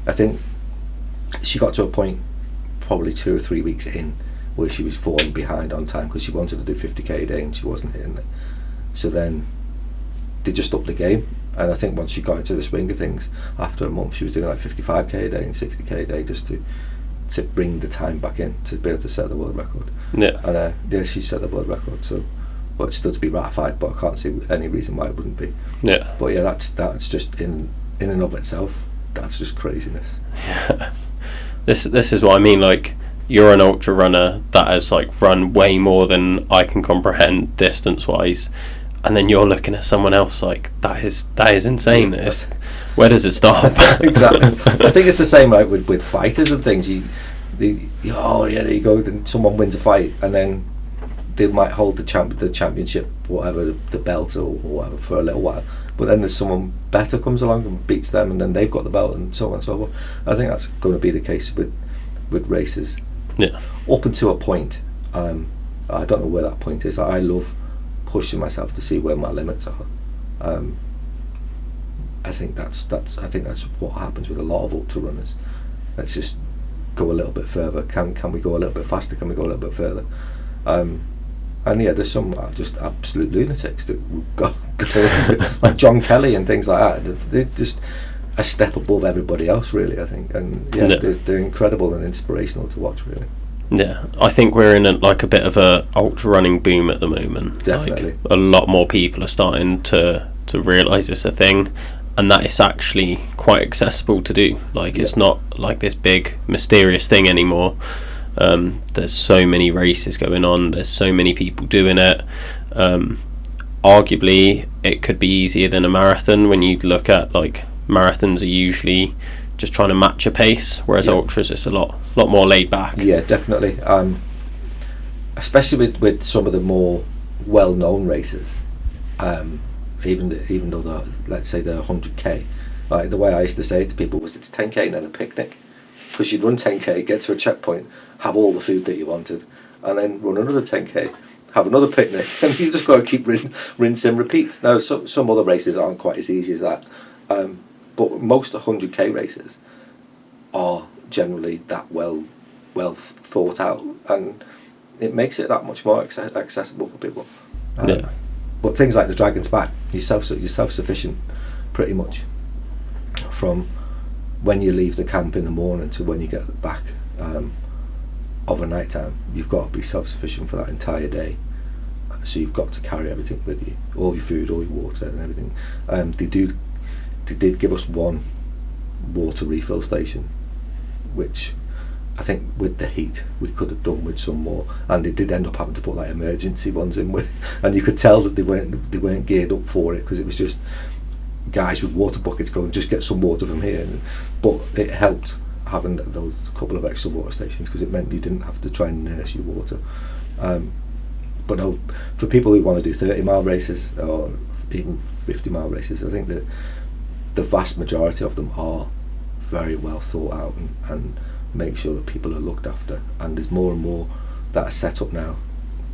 I think she got to a point probably 2 or 3 weeks in where she was falling behind on time because she wanted to do 50k a day and she wasn't hitting it. So then they just upped the game, and I think once she got into the swing of things, after a month she was doing like 55k a day and 60k a day just to bring the time back in to be able to set the world record. Yeah. And yeah, she set the world record, so but it's still to be ratified, but I can't see any reason why it wouldn't be. Yeah. But yeah, that's just in and of itself, that's just craziness. Yeah. This is what I mean, like, you're an ultra runner that has like run way more than I can comprehend distance wise, and then you're looking at someone else like that is insane. Where does it stop? Exactly. I think it's the same like with fighters and things. Oh yeah, there you go. Then someone wins a fight, and then they might hold the championship, whatever, the belt or whatever, for a little while. But then there's someone better comes along and beats them, and then they've got the belt, and so on and so forth. I think that's going to be the case with races. Yeah. Up until a point, I don't know where that point is. I love pushing myself to see where my limits are. I think that's what happens with a lot of ultra runners. Let's just go a little bit further. Can we go a little bit faster? Can we go a little bit further? And yeah, there's some just absolute lunatics that go like John Kelly and things like that. They're just a step above everybody else, really, I think. And yeah, they're incredible and inspirational to watch, really. Yeah, I think we're in a bit of a ultra running boom at the moment. Definitely. Like, a lot more people are starting to realise it's a thing, and that it's actually quite accessible to do. Like, it's not like this big mysterious thing anymore. There's so many races going on, there's so many people doing it. Arguably it could be easier than a marathon when you look at, like, marathons are usually just trying to match a pace, whereas ultras it's a lot more laid back. Yeah, definitely. Especially with some of the more well-known races, even though let's say they're 100k, like the way I used to say it to people was it's 10k and then a picnic, because you'd run 10k, get to a checkpoint, have all the food that you wanted, and then run another 10k, have another picnic, and you just got to keep rinse and repeat. Now some other races aren't quite as easy as that, but most 100k races are generally that well thought out, and it makes it that much more accessible for people. But things like the Dragon's Back, you're self-sufficient pretty much from when you leave the camp in the morning to when you get back of a night time. You've got to be self-sufficient for that entire day, so you've got to carry everything with you, all your food, all your water and everything. They did give us one water refill station, which I think with the heat we could have done with some more, and they did end up having to put like emergency ones in with, and you could tell that they weren't geared up for it, because it was just guys with water buckets going, just get some water from here. But it helped having those couple of extra water stations, because it meant you didn't have to try and nurse your water. But no, for people who want to do 30-mile races or even 50-mile races, I think that the vast majority of them are very well thought out and make sure that people are looked after, and there's more and more that are set up now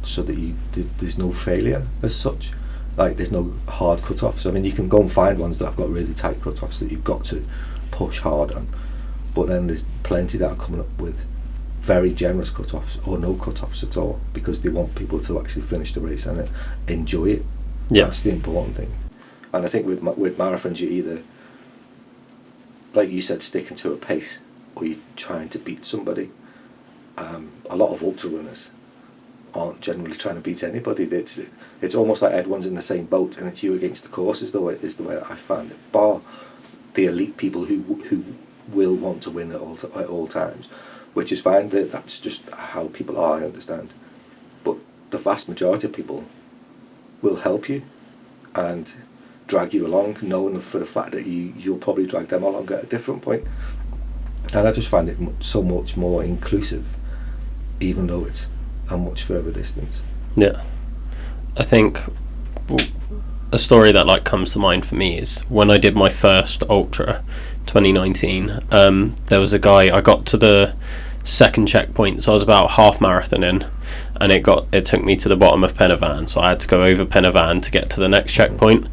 so that there's no failure as such. Like, there's no hard cut-offs. I mean, you can go and find ones that have got really tight cut-offs that you've got to push hard on, but then there's plenty that are coming up with very generous cut-offs or no cut-offs at all, because they want people to actually finish the race and enjoy it. That's the important thing. And I think with marathons, you're either, like you said, sticking to a pace, or you're trying to beat somebody. A lot of ultra runners aren't generally trying to beat anybody. It's almost like everyone's in the same boat, and it's you against the course is the way that I find it. Bar the elite people who will want to win at all times, which is fine. That's just how people are, I understand. But the vast majority of people will help you and drag you along, knowing for the fact that you'll probably drag them along at a different point. And I just find it so much more inclusive, even though it's a much further distance. Yeah, I think a story that like comes to mind for me is when I did my first ultra, 2019. There was a guy. I got to the second checkpoint, so I was about half marathon in, and it took me to the bottom of Pen y Fan, so I had to go over Pen y Fan to get to the next checkpoint.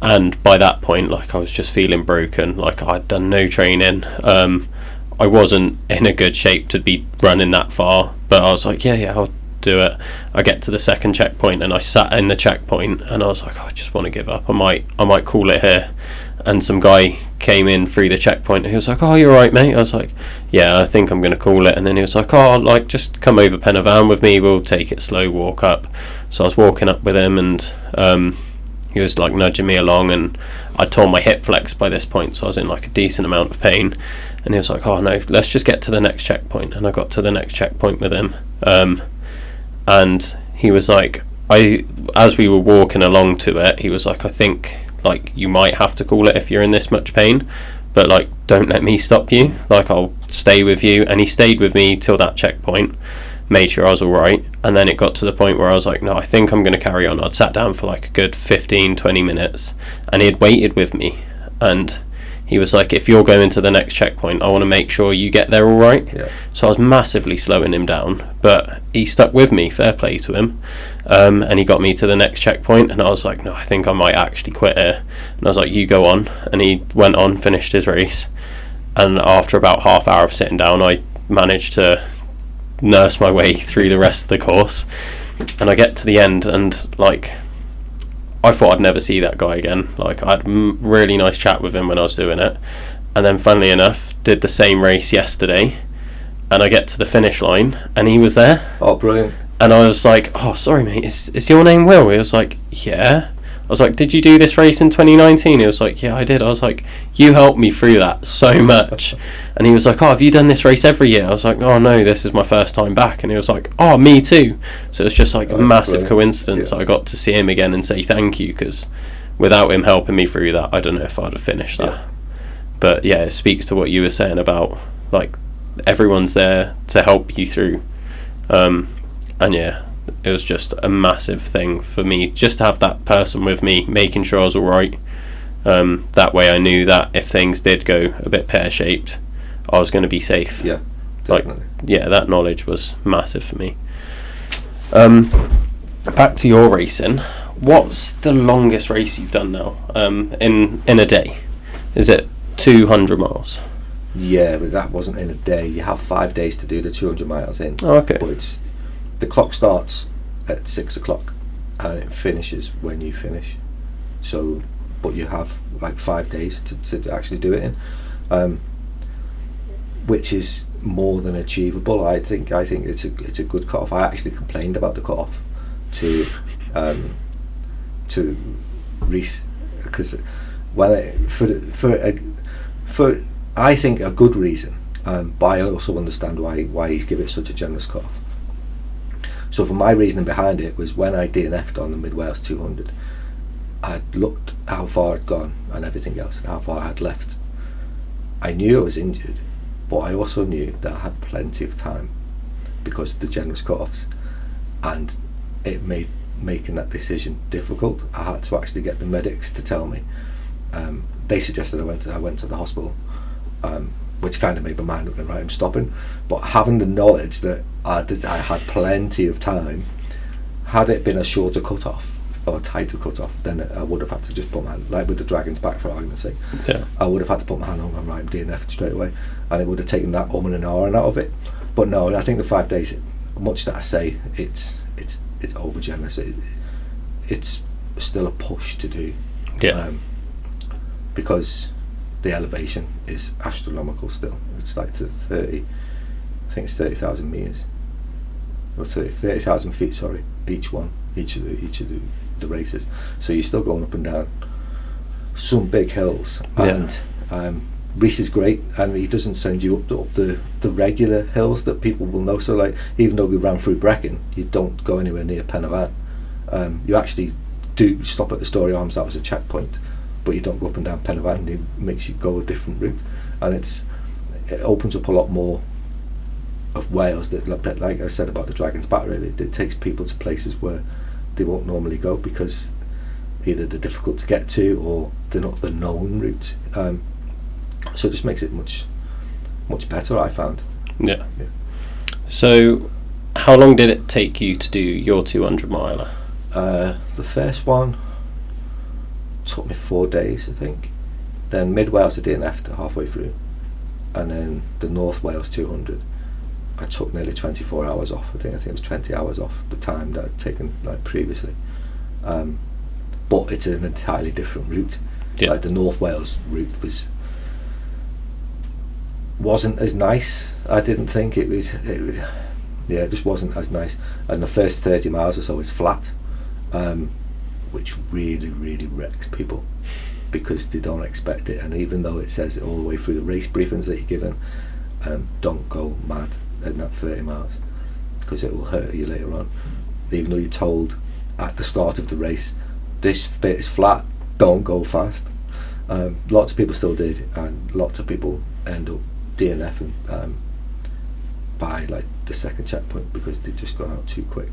And by that point, like, I was just feeling broken. Like, I'd done no training. I wasn't in a good shape to be running that far, but I was like, yeah, I'll do it. I get to the second checkpoint, and I sat in the checkpoint, and I was like, I just want to give up. I might call it here. And some guy came in through the checkpoint, and he was like, oh, you're right, mate. I was like, yeah, I think I'm going to call it. And then he was like, oh, like, just come over Pen y Fan with me, we'll take it slow, walk up. So I was walking up with him, and he was like nudging me along, and I tore my hip flex by this point, so I was in like a decent amount of pain. And he was like, oh no, let's just get to the next checkpoint. And I got to the next checkpoint with him, and he was like, as we were walking along to it, he was like, I think, like, you might have to call it if you're in this much pain, but like, don't let me stop you, like, I'll stay with you. And he stayed with me till that checkpoint, made sure I was alright, and then it got to the point where I was like, no, I think I'm going to carry on. I'd sat down for like a good 15-20 minutes, and he had waited with me, and he was like, if you're going to the next checkpoint, I want to make sure you get there alright. Yeah. So I was massively slowing him down, but he stuck with me, fair play to him. And he got me to the next checkpoint, and I was like, no, I think I might actually quit here. And I was like, you go on. And he went on, finished his race, and after about half hour of sitting down, I managed to nurse my way through the rest of the course. And I get to the end, and like, I thought I'd never see that guy again. Like, I had a really nice chat with him when I was doing it, and then funnily enough, did the same race yesterday, and I get to the finish line, and he was there. Oh, brilliant. And I was like, oh, sorry mate, is your name Will? He was like, yeah. I was like, did you do this race in 2019? He was like, yeah, I did. I was like, you helped me through that so much. And he was like, oh, have you done this race every year? I was like, oh no, this is my first time back. And he was like, oh, me too. So it was just like a massive coincidence. Yeah. I got to see him again and say thank you, because without him helping me through that, I don't know if I'd have finished that. Yeah. But yeah, it speaks to what you were saying about, like, everyone's there to help you through. And yeah, it was just a massive thing for me just to have that person with me, making sure I was alright. That way I knew that if things did go a bit pear-shaped, I was going to be safe. Yeah, definitely. Like, yeah, that knowledge was massive for me. Back to your racing. What's the longest race you've done now? In a day? Is it 200 miles? Yeah, but that wasn't in a day. You have 5 days to do the 200 miles in. Oh, okay. But the clock starts at 6 o'clock and it finishes when you finish. So, but you have like 5 days to actually do it in, which is more than achievable. I think it's a good cut-off. I actually complained about the cut-off to Reese, because for I think a good reason, but I also understand why he's given it such a generous cut-off. So for my reasoning behind it was, when I DNF'd on the Mid Wales 200, I'd looked how far I'd gone and everything else, and how far I had left. I knew I was injured, but I also knew that I had plenty of time because of the generous cut-offs, and it made making that decision difficult. I had to actually get the medics to tell me. They suggested I went to the hospital, which kind of made my mind up, and right, I'm stopping. But having the knowledge that I had plenty of time, had it been a shorter cut-off or a tighter cut-off, then I would have had to just put my hand, like with the Dragon's Back for argument's sake, Yeah. I would have had to put my hand on, right, I'm DNF'd straight away, and it would have taken that and an hour out of it. But no, I think the 5 days, much that I say it's over generous, it's still a push to do. Yeah. Because the elevation is astronomical still. It's like to 30, I think it's 30,000 meters, or 30,000 feet. Sorry, each of the races. So you're still going up and down some big hills, and Reese is great, and he doesn't send you up the regular hills that people will know. So like, even though we ran through Brecon, you don't go anywhere near Pen y Fan. You actually do stop at the Story Arms. That was a checkpoint, but you don't go up and down Pen y Fan. It makes you go a different route, and it opens up a lot more of Wales. That, like I said about the Dragon's Back, really, it takes people to places where they won't normally go, because either they're difficult to get to or they're not the known route. So it just makes it much better, I found. Yeah. So, how long did it take you to do your 200 miler? The first one took me 4 days, I think. Then Mid Wales I DNF'd halfway through, and then the North Wales 200 I took nearly 24 hours off. I think it was 20 hours off the time that I'd taken like previously. But it's an entirely different route. Yeah. Like the North Wales route wasn't as nice. I didn't think it was. It just wasn't as nice. And the first 30 miles or so is flat, which really, really wrecks people because they don't expect it. And even though it says it all the way through the race briefings that you're given, don't go mad in that 30 miles because it will hurt you later on. Even though you're told at the start of the race, this bit is flat, don't go fast. Lots of people still did, and lots of people end up DNFing by like the second checkpoint because they've just gone out too quick,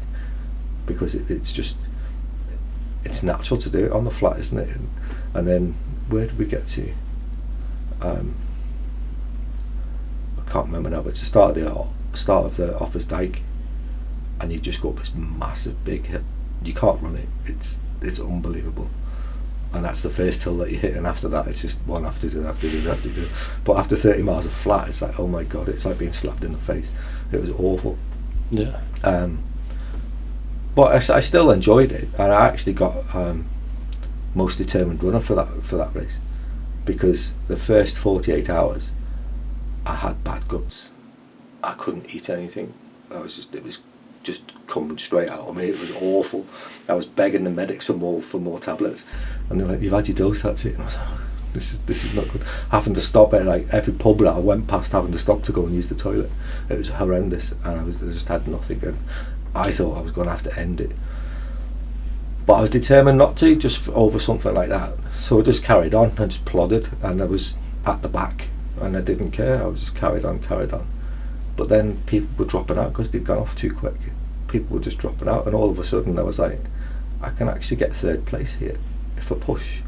because it's natural to do it on the flat, isn't it? And then where did we get to? I can't remember now, but it's the start of the Offers Dyke, and you just go up this massive big hill. You can't run it. It's unbelievable. And that's the first hill that you hit, and after that it's just one after the other. But after 30 miles of flat, it's like, oh my god, it's like being slapped in the face. It was awful. Yeah. But I still enjoyed it, and I actually got most determined runner for that race, because the first 48 hours I had bad guts. I couldn't eat anything. It was just coming straight out of me. It was awful. I was begging the medics for more tablets, and they're like, "You've had your dose, that's it." And I was like, this is not good. Having to stop at like every pub that I went past, having to stop to go and use the toilet. It was horrendous, and I just had nothing, and I thought I was going to have to end it. But I was determined not to, just over something like that. So I just carried on and just plodded, and I was at the back, and I didn't care. I was just carried on. But then people were dropping out because they'd gone off too quick. People were just dropping out, and all of a sudden I was like, I can actually get third place here. If I push,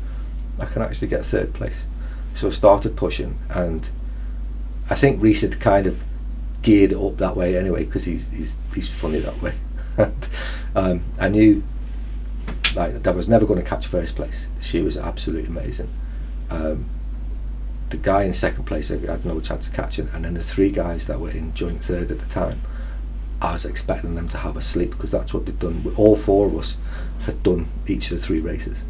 I can actually get third place. So I started pushing, and I think Reese had kind of geared it up that way anyway, because he's funny that way. I knew like that I was never going to catch first place. She was absolutely amazing. The guy in second place I had no chance of catching, and then the three guys that were in joint third at the time, I was expecting them to have a sleep, because that's what they'd done. All four of us had done each of the three races.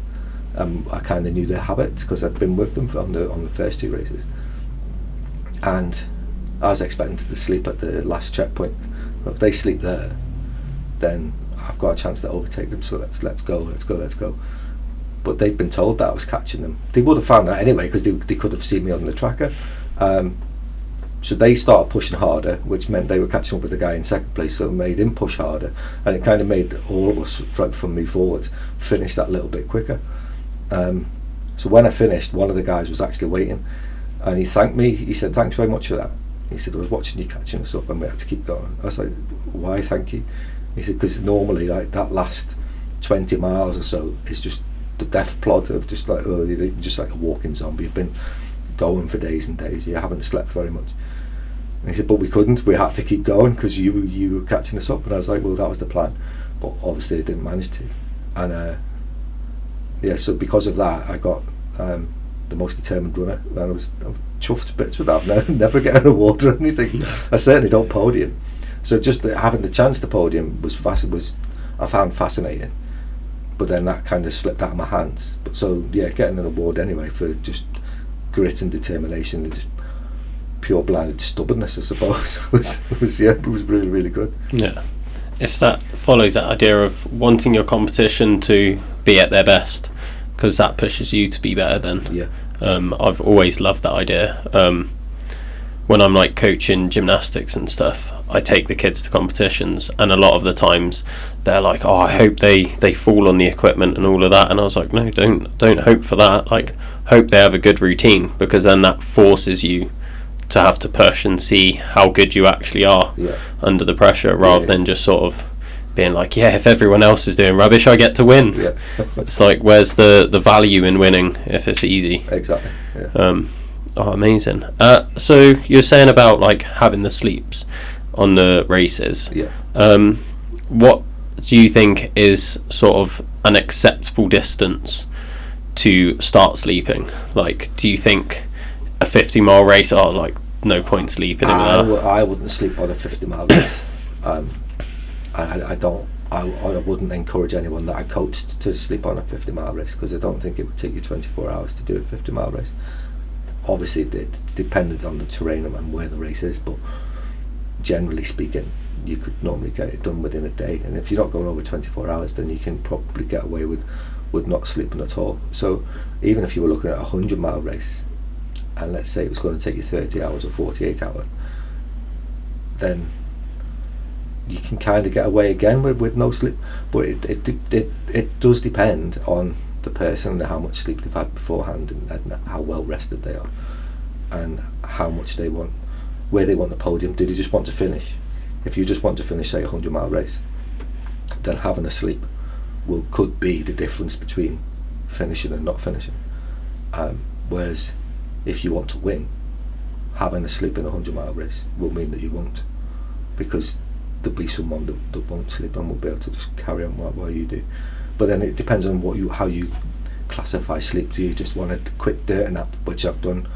I kind of knew their habits because I'd been with them on the first two races, and I was expecting them to sleep at the last checkpoint. If they sleep there, then I've got a chance to overtake them. So let's go. But they'd been told that I was catching them. They would have found that anyway, because they could have seen me on the tracker. So they started pushing harder, which meant they were catching up with the guy in second place, so it made him push harder, and it kind of made all of us from me forwards finish that little bit quicker. So when I finished, one of the guys was actually waiting, and he thanked me. He said, "Thanks very much for that." He said, "I was watching you catching us up and we had to keep going." I was like, "Why thank you?" He said, "Because normally like that last 20 miles or so is just the death plod of just like, oh, you're just like a walking zombie. You've been going for days and days. You haven't slept very much." And he said, "But we couldn't. We had to keep going because you were catching us up." And I was like, "Well, that was the plan, but obviously I didn't manage to." And so because of that, I got the most determined runner, and I was chuffed to bits with that. Never get an award or anything. I certainly don't podium. So just having the chance to podium was I found fascinating. But then that kind of slipped out of my hands. But so yeah, getting an award anyway for just grit and determination and just pure blinded stubbornness, I suppose, was it was really, really good. Yeah. If that follows that idea of wanting your competition to be at their best, because that pushes you to be better, then yeah. I've always loved that idea. When I'm like coaching gymnastics and stuff, I take the kids to competitions, and a lot of the times they're like, "Oh, I hope they fall on the equipment and all of that," and I was like, "No, don't hope for that. Like, hope they have a good routine, because then that forces you to have to push and see how good you actually are under the pressure, rather than just sort of being like, yeah, if everyone else is doing rubbish, I get to win." Yeah. It's like, where's the value in winning if it's easy? Exactly. Yeah. Oh, amazing. So you're saying about like having the sleeps. on the races. Yeah. What do you think is sort of an acceptable distance to start sleeping? Like, do you think a 50-mile race, like no point sleeping in that? I wouldn't sleep on a 50-mile race. I wouldn't encourage anyone that I coached to sleep on a 50-mile race, because I don't think it would take you 24 hours to do a 50-mile race. Obviously it's dependent on the terrain and where the race is, but generally speaking you could normally get it done within a day, and if you're not going over 24 hours then you can probably get away with not sleeping at all. So even if you were looking at a 100-mile race, and let's say it was going to take you 30 hours or 48 hours, then you can kind of get away again with no sleep. But it does depend on the person and how much sleep they've had beforehand, and how well rested they are, and how much they want, where they want the podium. Do they just want to finish? If you just want to finish, say, a 100-mile race, then having a sleep could be the difference between finishing and not finishing. Whereas if you want to win, having a sleep in a 100-mile race will mean that you won't, because there'll be someone that won't sleep and will be able to just carry on while you do. But then it depends on how you classify sleep. Do you just want a quick dirt nap, which I've done,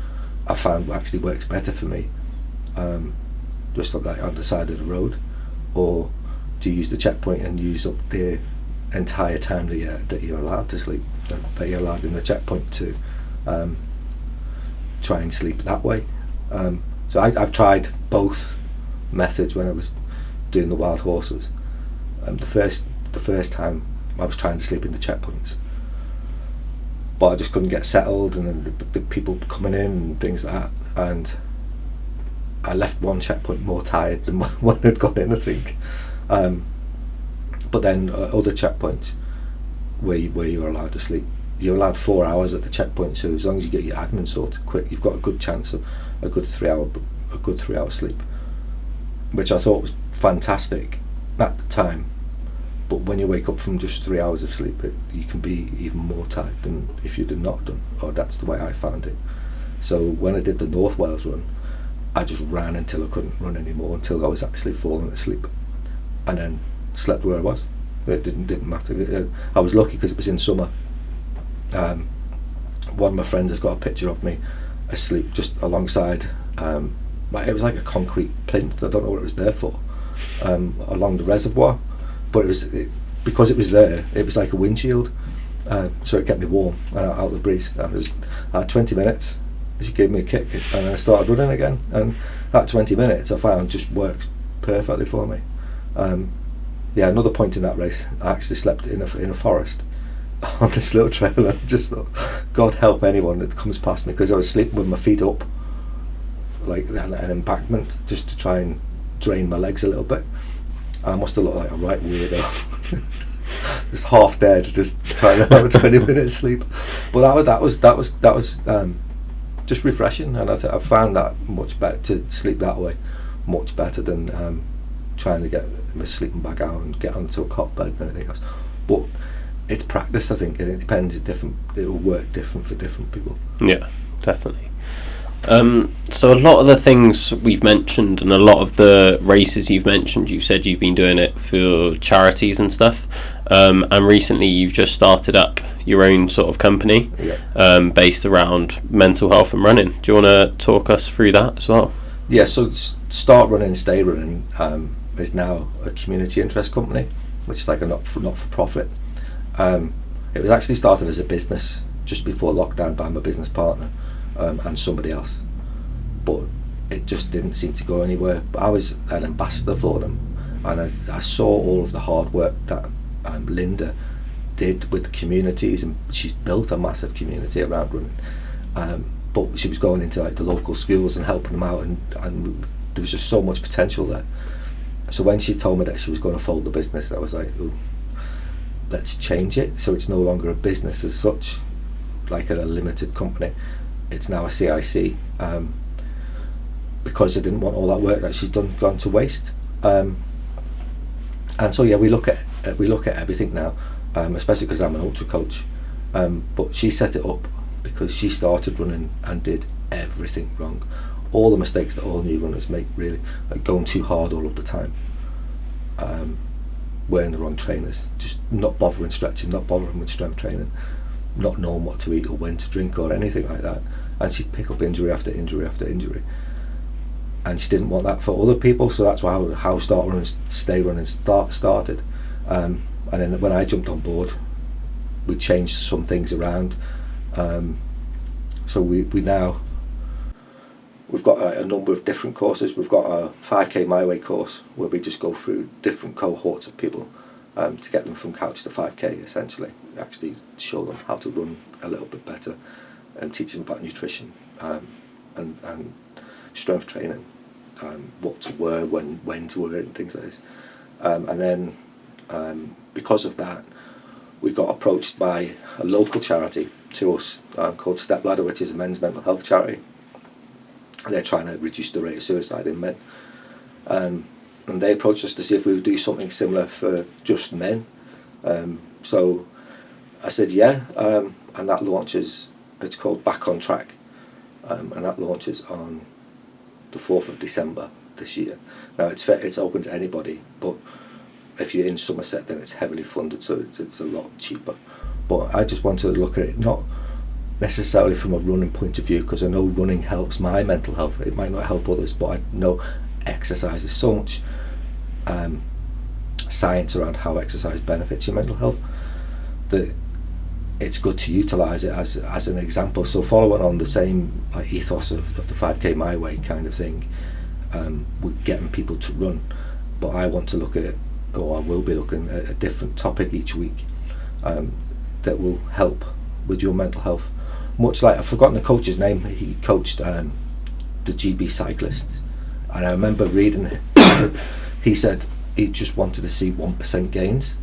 I found actually works better for me, just like on the side of the road, or do you use the checkpoint and use up the entire time that you're allowed to sleep, that you're allowed in the checkpoint, to try and sleep that way. So I've tried both methods when I was doing the wild horses. The first time I was trying to sleep in the checkpoints, but I just couldn't get settled, and then the people coming in and things like that, and I left one checkpoint more tired than one had gone in, I think. But then other checkpoints where you're allowed to sleep, you're allowed 4 hours at the checkpoint, so as long as you get your admin sorted quick, you've got a good chance of a good 3 hour sleep, which I thought was fantastic at the time. But when you wake up from just 3 hours of sleep, you can be even more tired than if you'd have not done, or that's the way I found it. So when I did the North Wales run, I just ran until I couldn't run anymore, until I was actually falling asleep, and then slept where I was. It didn't matter. I was lucky because it was in summer. One of my friends has got a picture of me asleep just alongside, it was like a concrete plinth, I don't know what it was there for, along the reservoir, but because it was there, it was like a windshield, so it kept me warm out of the breeze. I had 20 minutes, she gave me a kick, and then I started running again, and that 20 minutes I found just worked perfectly for me. Another point in that race, I actually slept in a forest on this little trail, and I just thought, God help anyone that comes past me, because I was sleeping with my feet up like an embankment, just to try and drain my legs a little bit. I must have looked like a right weirdo, just half dead, just trying to have a 20 minute sleep. But that was just refreshing, and I found that much better, to sleep that way, much better than trying to get my sleeping bag out and get onto a cot bed and everything else. But it's practice, I think, and it depends. It will work different for different people. Yeah, definitely. So a lot of the things we've mentioned, and a lot of the races you've mentioned, you said you've been doing it for charities and stuff, and recently you've just started up your own sort of company, based around mental health and running. Do you want to talk us through that as well? Yeah, so Start Running, Stay Running is now a community interest company, which is like a not-for-profit. It was actually started as a business just before lockdown by my business partner and somebody else, but it just didn't seem to go anywhere. But I was an ambassador for them, and I saw all of the hard work that Linda did with the communities, and she's built a massive community around running. But she was going into like the local schools and helping them out, and there was just so much potential there. So when she told me that she was going to fold the business, I was like, oh, let's change it so it's no longer a business as such, like a limited company. It's now a CIC, because I didn't want all that work that she's done gone to waste. And so we look at everything now, especially because I'm an ultra coach. But she set it up because she started running and did everything wrong. all the mistakes that all new runners make, really, like going too hard all of the time, wearing the wrong trainers, just not bothering stretching, not bothering with strength training, not knowing what to eat or when to drink or anything like that. And she'd pick up injury after injury after injury. And she didn't want that for other people, so that's why how Start Running, Stay Running started. And then when I jumped on board, we changed some things around. So we've got a number of different courses. We've got a 5k My Way course where we just go through different cohorts of people to get them from couch to 5k, essentially. Actually show them how to run a little bit better and teach them about nutrition and strength training, what to wear, when to wear it and things like this. And then because of that, we got approached by a local charity to us called Step Ladder, which is a men's mental health charity. They're trying to reduce the rate of suicide in men. And they approached us to see if we would do something similar for just men. So I said yeah, and that launches, it's called Back on Track, and that launches on the 4th of December this year. Now it's open to anybody, but if you're in Somerset then it's heavily funded, so it's a lot cheaper. But I just wanted to look at it not necessarily from a running point of view, because I know running helps my mental health. It might not help others, but I know exercise is so much science around how exercise benefits your mental health that it's good to utilise it as an example. So following on the same ethos of the 5k My Way kind of thing, we're getting people to run, but I want to look at, or I will be looking at, a different topic each week that will help with your mental health. Much like, I've forgotten the coach's name, he coached the GB cyclists, and I remember reading he said he just wanted to see 1% gains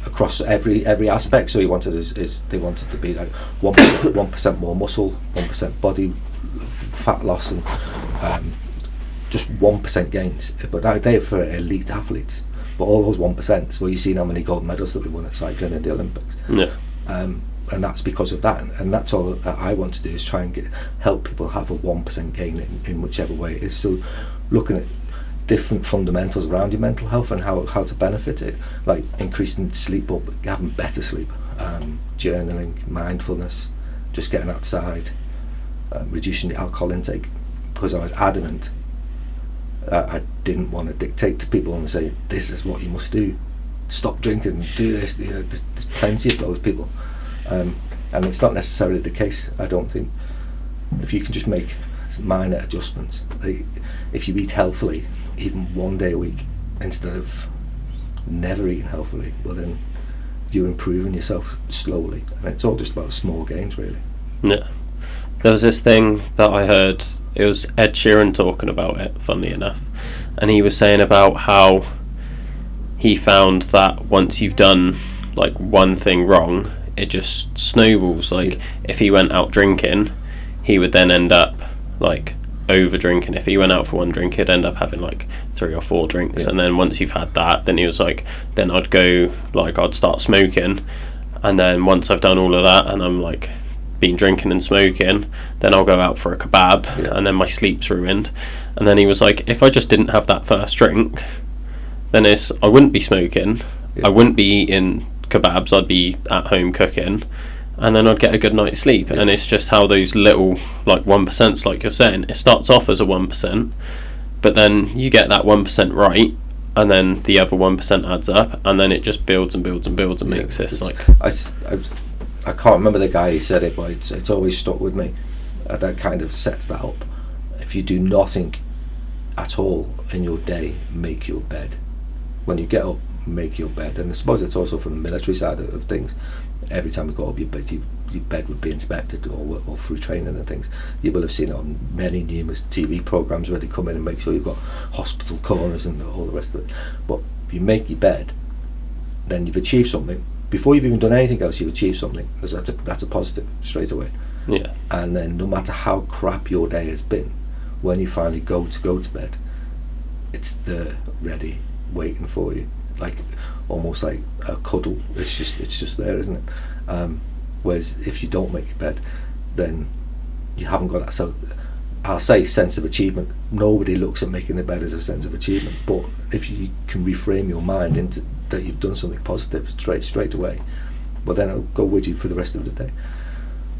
across every aspect. So he wanted they wanted to be like 1% more muscle, 1% body fat loss, and just 1% gains. But they're for elite athletes. But all those 1%, well, you've seen how many gold medals that we won at cycling in the Olympics. And that's because of that, and that's all that I want to do, is try and help people have a 1% gain in whichever way it is. So looking at different fundamentals around your mental health and how to benefit it, like increasing sleep, up, having better sleep, journaling, mindfulness, just getting outside, reducing the alcohol intake, because I was adamant I didn't want to dictate to people and say this is what you must do, stop drinking, do this. There's plenty of those people. And it's not necessarily the case, I don't think. If you can just make minor adjustments, like if you eat healthily even one day a week instead of never eating healthily, well then you're improving yourself slowly, and it's all just about small gains, really. Yeah. There was this thing that I heard, it was Ed Sheeran talking about it, funnily enough, and he was saying about how he found that once you've done like one thing wrong, it just snowballs. Like if he went out drinking, he would then end up like over drinking. If he went out for one drink, he'd end up having like 3 or 4 drinks, and then once you've had that, then he was like, then I'd go, like I'd start smoking, and then once I've done all of that and I'm like been drinking and smoking, then I'll go out for a kebab, and then my sleep's ruined. And then he was like, if I just didn't have that first drink, then I wouldn't be smoking, I wouldn't be eating kebabs, I'd be at home cooking, and then I'd get a good night's sleep. And it's just how those little like 1%, like you're saying, it starts off as a 1%, but then you get that 1% right, and then the other 1% adds up, and then it just builds and builds and builds and makes this like... I can't remember the guy who said it, but it's always stuck with me. That kind of sets that up. If you do nothing at all in your day, make your bed. When you get up, make your bed. And I suppose it's also from the military side of things. Every time you go up, your bed would be inspected, or through training and things. You will have seen it on many numerous TV programs where they come in and make sure you've got hospital corners and all the rest of it. But if you make your bed, then you've achieved something. Before you've even done anything else, you've achieved something. That's a positive straight away. Yeah. And then no matter how crap your day has been, when you finally go to bed, it's there, ready, waiting for you, like almost like a cuddle. It's just there, isn't it? Whereas if you don't make your bed, then you haven't got that. So I'll say sense of achievement. Nobody looks at making the bed as a sense of achievement, but if you can reframe your mind into that you've done something positive straight away, well, then it'll go with you for the rest of the day.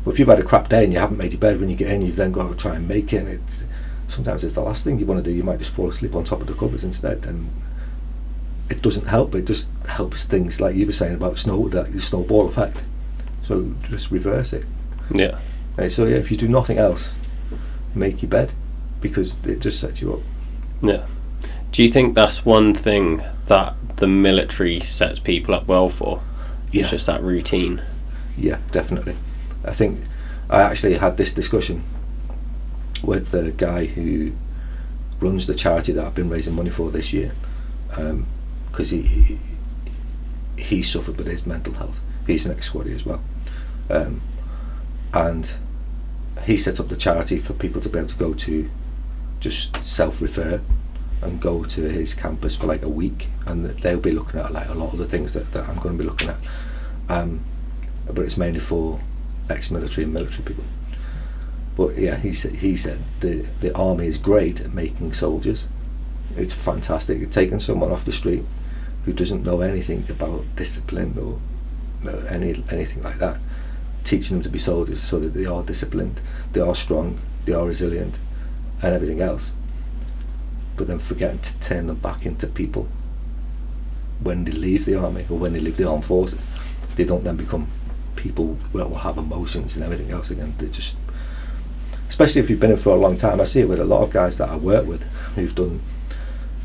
But if you've had a crap day and you haven't made your bed, when you get in, you've then got to try and make it, and sometimes it's the last thing you want to do. You might just fall asleep on top of the covers instead, and it doesn't help. It just helps things like you were saying about the snowball effect. So just reverse it. Yeah. So yeah, if you do nothing else, make your bed, because it just sets you up. Yeah. Do you think that's one thing that the military sets people up well for? Yeah. It's just that routine. Yeah, definitely. I think I actually had this discussion with the guy who runs the charity that I've been raising money for this year, because he suffered with his mental health. He's an ex-squaddy as well, and he set up the charity for people to be able to go to, just self-refer and go to his campus for like a week, and they'll be looking at like a lot of the things that I'm going to be looking at, but it's mainly for ex-military and military people. But yeah, he said the army is great at making soldiers. It's fantastic at taking someone off the street who doesn't know anything about discipline or anything like that, teaching them to be soldiers so that they are disciplined, they are strong, they are resilient, and everything else. But then forgetting to turn them back into people when they leave the army or when they leave the armed forces. They don't then become people that will have emotions and everything else again. They just, especially if you've been in for a long time, I see it with a lot of guys that I work with who've done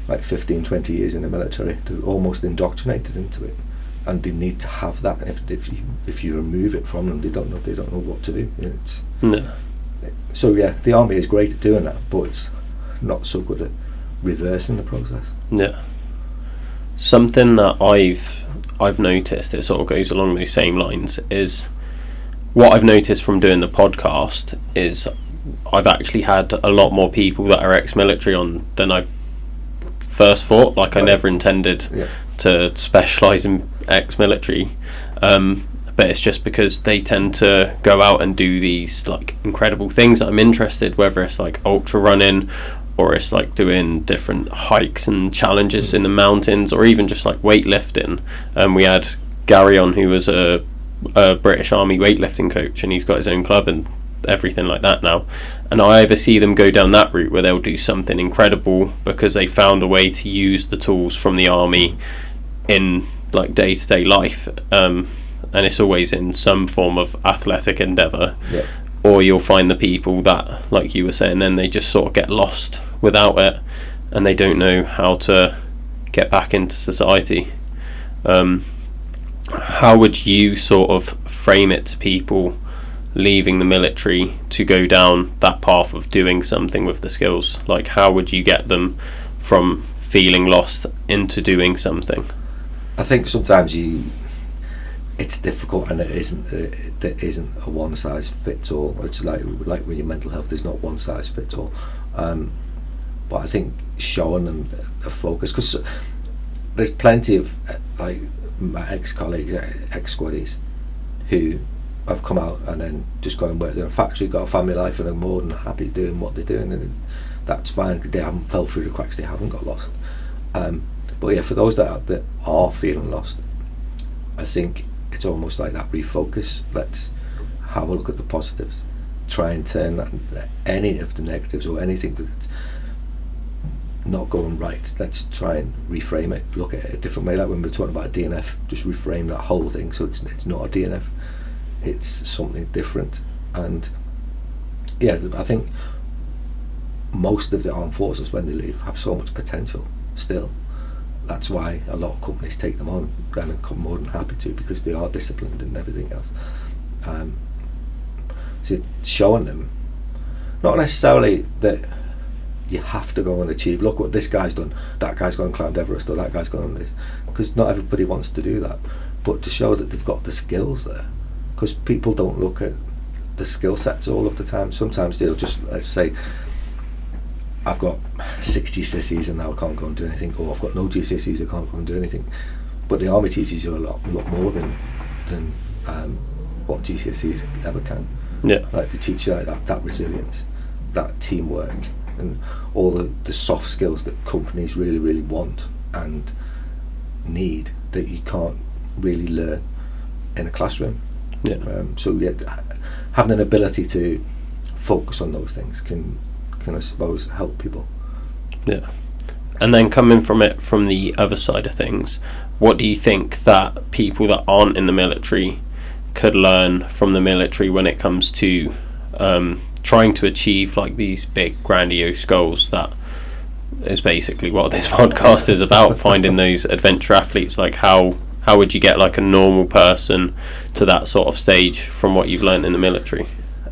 like 15-20 years in the military. They're almost indoctrinated into it, and they need to have that. If you remove it from them, they don't know what to do. No. So yeah, the army is great at doing that, but it's not so good at reversing the process. Yeah. Something that I've noticed, it sort of goes along those same lines, is what I've noticed from doing the podcast is I've actually had a lot more people that are ex-military on than I first thought. Like, I never intended to specialise in ex-military, but it's just because they tend to go out and do these like incredible things that I'm interested, whether it's like ultra running or it's like doing different hikes and challenges in the mountains, or even just like weightlifting. We had Gary on, who was a British Army weightlifting coach, and he's got his own club and everything like that now. And I either see them go down that route where they'll do something incredible because they found a way to use the tools from the army in like day-to-day life, and it's always in some form of athletic endeavour. Yeah. Or you'll find the people that, like you were saying, then they just sort of get lost without it, and they don't know how to get back into society. How would you sort of frame it to people leaving the military to go down that path of doing something with the skills? Like, how would you get them from feeling lost into doing something? I think sometimes it's difficult, and there isn't a one size fits all. It's like with your mental health, there's not one size fits all. But I think showing them a focus, because there's plenty of like my ex-colleagues, ex-squaddies, who have come out and then just gone and worked in a factory, got a family life, and are more than happy doing what they're doing, and that's fine. They haven't fell through the cracks, they haven't got lost. But yeah, for those that are feeling lost, I think it's almost like that refocus. Let's have a look at the positives, try and turn any of the negatives or anything that's not going right, let's try and reframe it, look at it a different way. Like when we were talking about a DNF, just reframe that whole thing so it's not a DNF, it's something different. And yeah, I think most of the armed forces, when they leave, have so much potential still. That's why a lot of companies take them on and are more than happy to, because they are disciplined and everything else. So showing them, not necessarily that you have to go and achieve, look what this guy's done, that guy's gone and climbed Everest, or that guy's gone on this, because not everybody wants to do that, but to show that they've got the skills there, because people don't look at the skill sets all of the time. Sometimes they'll just, let's say, I've got 60 GCSEs and now I can't go and do anything, or I've got no GCSEs, I can't go and do anything. But the army teaches you a lot more than what GCSEs ever can. Yeah. Like they teach you like that resilience, that teamwork and all the soft skills that companies really, really want and need that you can't really learn in a classroom. So having an ability to focus on those things can I suppose help people. Yeah. And then coming from the other side of things, what do you think that people that aren't in the military could learn from the military when it comes to trying to achieve like these big grandiose goals? That is basically what this podcast is about, finding those adventure athletes. Like how would you get like a normal person to that sort of stage from what you've learned in the military?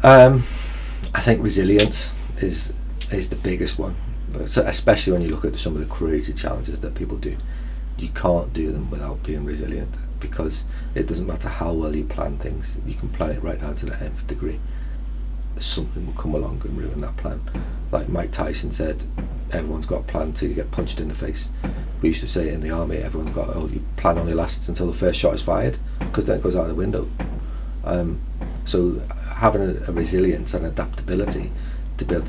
I think resilience is the biggest one. So especially when you look at some of the crazy challenges that people do, you can't do them without being resilient, because it doesn't matter how well you plan things, you can plan it right down to the nth degree. Something will come along and ruin that plan. Like Mike Tyson said, everyone's got a plan until you get punched in the face. We used to say in the army, everyone's got, your plan only lasts until the first shot is fired, because then it goes out the window. So having a resilience and adaptability to be able